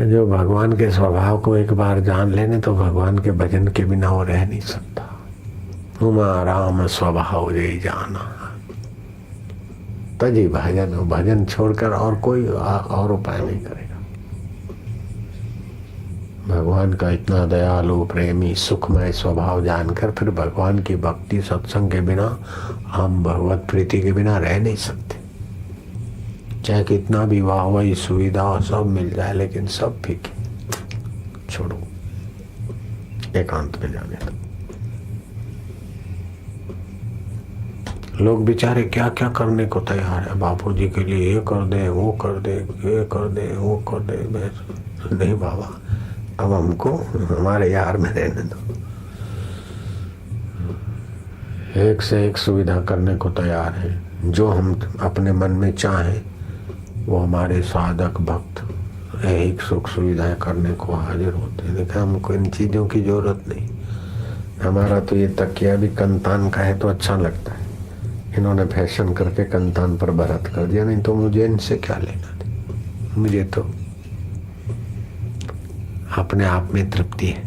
जो भगवान के स्वभाव को एक बार जान लेने तो भगवान के भजन के बिना वो रह नहीं सकता। उमा राम स्वभाव यही जाना, तजी भजन, भजन छोड़कर और कोई और उपाय नहीं करेगा। भगवान का इतना दयालु प्रेमी सुखमय स्वभाव जानकर फिर भगवान की भक्ति सत्संग के बिना, हम भगवत प्रीति के बिना रह नहीं सकते। चाहे कितना भी वाहवाही सुविधा सब मिल जाए, लेकिन सब फीके, छोड़ो, एकांत में जाने दो। लोग बेचारे क्या क्या करने को तैयार है, बापू जी के लिए ये कर दे, वो कर दे, ये कर दे, वो कर दे। नहीं बाबा, अब हमको हमारे यार में रहने दो। एक से एक सुविधा करने को तैयार है। जो हम अपने मन में चाहें वो हमारे साधक भक्त एक सुख सुविधाएं करने को हाजिर होते हैं। लेकिन हमको इन चीज़ों की जरूरत नहीं। हमारा तो ये तकिया भी कंतान का है तो अच्छा लगता है, इन्होंने फैशन करके कंतान पर भरत कर दिया, नहीं तो मुझे इनसे क्या लेना था। मुझे तो अपने आप में तृप्ति है।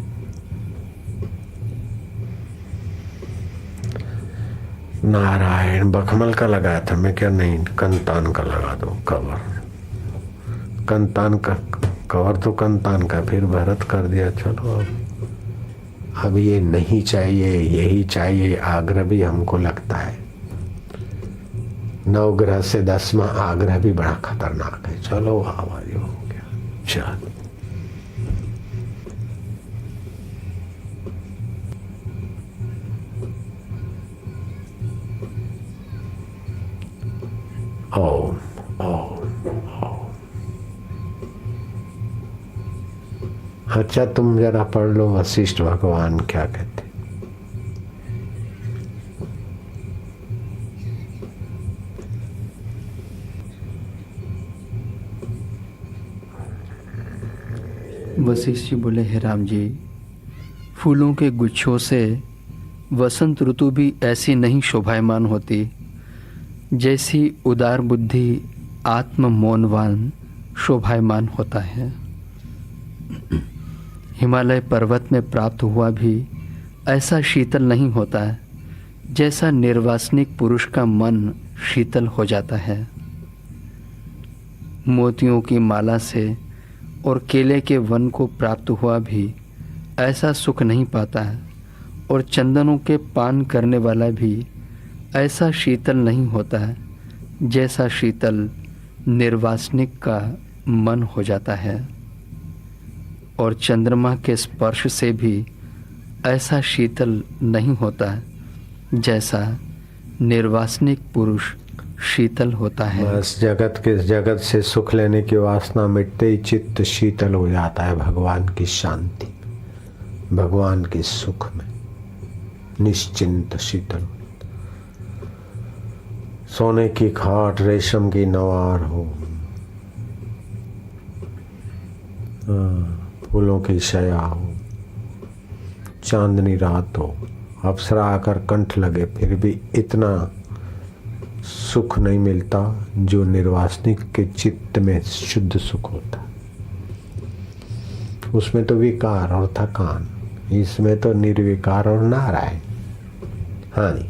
नारायण बखमल का लगाया था मैं, क्या नहीं कंतान का लगा दो कवर। कंतान का कवर तो कंतान का, फिर भरत कर दिया। चलो अब ये नहीं चाहिए, यही चाहिए, आग्रह भी हमको लगता है। नवग्रह से 10वां आग्रह भी बड़ा खतरनाक है। चलो आवाज हो गया, चल ओम ओम ओम। अच्छा तुम जरा पढ़ लो वशिष्ठ भगवान क्या कहते। वशिष्ठ जी बोले, हे राम जी, फूलों के गुच्छों से वसंत ऋतु भी ऐसी नहीं शोभायमान होती जैसी उदार बुद्धि आत्म मौनवान शोभायमान होता है। हिमालय पर्वत में प्राप्त हुआ भी ऐसा शीतल नहीं होता है जैसा निर्वासनिक पुरुष का मन शीतल हो जाता है। मोतियों की माला से और केले के वन को प्राप्त हुआ भी ऐसा सुख नहीं पाता है, और चंदनों के पान करने वाला भी ऐसा शीतल नहीं होता है जैसा शीतल निर्वासनिक का मन हो जाता है। और चंद्रमा के स्पर्श से भी ऐसा शीतल नहीं होता है जैसा निर्वासनिक पुरुष शीतल होता है। बस जगत से सुख लेने की वासना मिटते ही चित्त शीतल हो जाता है भगवान की शांति, भगवान के सुख में निश्चिंत शीतल। सोने की खाट, रेशम की नवार हो, फूलों की शया हो, चांदनी रात हो, अप्सरा आकर कंठ लगे, फिर भी इतना सुख नहीं मिलता जो निर्वासनिक के चित्त में शुद्ध सुख होता। उसमें तो विकार और थकान, इसमें तो निर्विकार और नारायण। हाँ जी,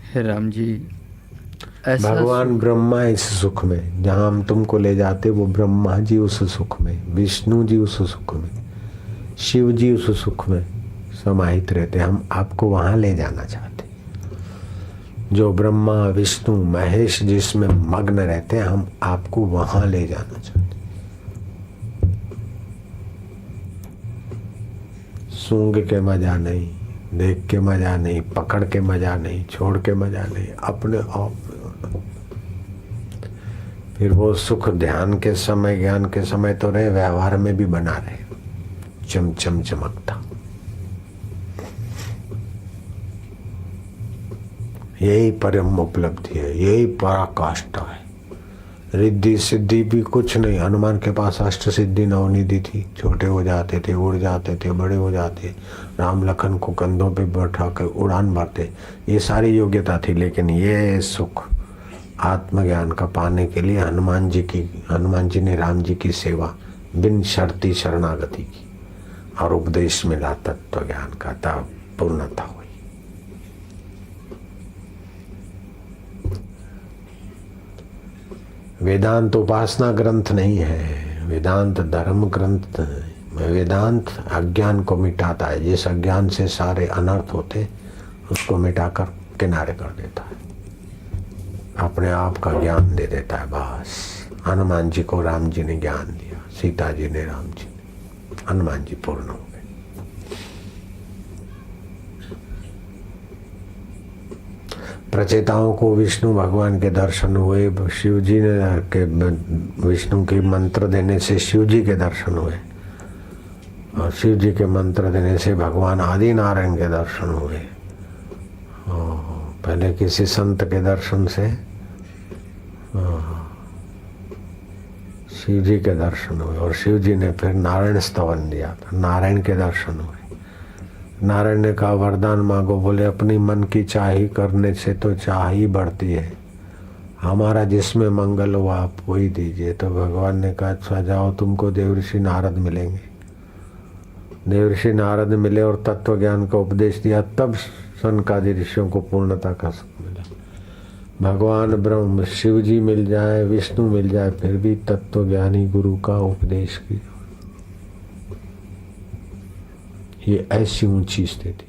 हे राम जी, ऐसा भगवान ब्रह्मा इस सुख में, जहां हम तुमको ले जाते वो ब्रह्मा जी उस सुख में, विष्णु जी उस सुख में, शिव जी उस सुख में समाहित रहते। हम आपको वहां ले जाना चाहते। जो ब्रह्मा विष्णु महेश जिसमें मग्न रहते हैं, हम आपको वहां ले जाना चाहते। सूंघ के मजा नहीं, देख के मजा नहीं, पकड़ के मजा नहीं, छोड़ के मजा नहीं, अपने आप। फिर वो सुख ध्यान के समय, ज्ञान के समय तो रहे, व्यवहार में भी बना रहे, चमचम चमकता। यही परम उपलब्धि है, यही पराकाष्ठा है। रिद्धि सिद्धि भी कुछ नहीं। हनुमान के पास अष्ट सिद्धि नवनिधि थी, छोटे हो जाते थे, उड़ जाते थे, बड़े हो जाते, राम लखन को कंधों पे बैठा कर उड़ान भरते, ये सारी योग्यता थी। लेकिन ये सुख आत्मज्ञान का पाने के लिए हनुमान जी ने राम जी की सेवा, बिन शर्ती शरणागति की और उपदेश मिला तत्व ज्ञान का, तब पूर्णता हुई। वेदांत उपासना ग्रंथ नहीं है, वेदांत धर्म ग्रंथ है। वेदांत अज्ञान को मिटाता है। जिस अज्ञान से सारे अनर्थ होते उसको मिटाकर किनारे कर देता है, अपने आप का ज्ञान दे देता है। बस हनुमान जी को राम जी ने ज्ञान दिया, सीता जी ने राम जी ने, हनुमान जी पूर्ण हो गए। प्रचेताओं को विष्णु भगवान के दर्शन हुए, शिव जी ने के विष्णु के मंत्र देने से शिव जी के दर्शन हुए, और शिव जी के मंत्र देने से भगवान आदि नारायण के दर्शन हुए। पहले किसी संत के दर्शन से शिव जी के दर्शन हुए, और शिव जी ने फिर नारायण स्तवन दिया था, नारायण के दर्शन हुए। नारायण ने कहा वरदान मांगो, बोले अपनी मन की चाही करने से तो चाह ही बढ़ती है, हमारा जिसमें मंगल हो आप वही दीजिए। तो भगवान ने कहा अच्छा जाओ, तुमको देवर्षि नारद मिलेंगे। देवर्षि नारद मिले और तत्व ज्ञान का उपदेश दिया, तब सनकादि ऋषियों को पूर्णता का सुख मिला। भगवान ब्रह्म शिव जी मिल जाए, विष्णु मिल जाए, फिर भी तत्व ज्ञानी गुरु का उपदेश की, ये ऐसी ऊंची स्थिति।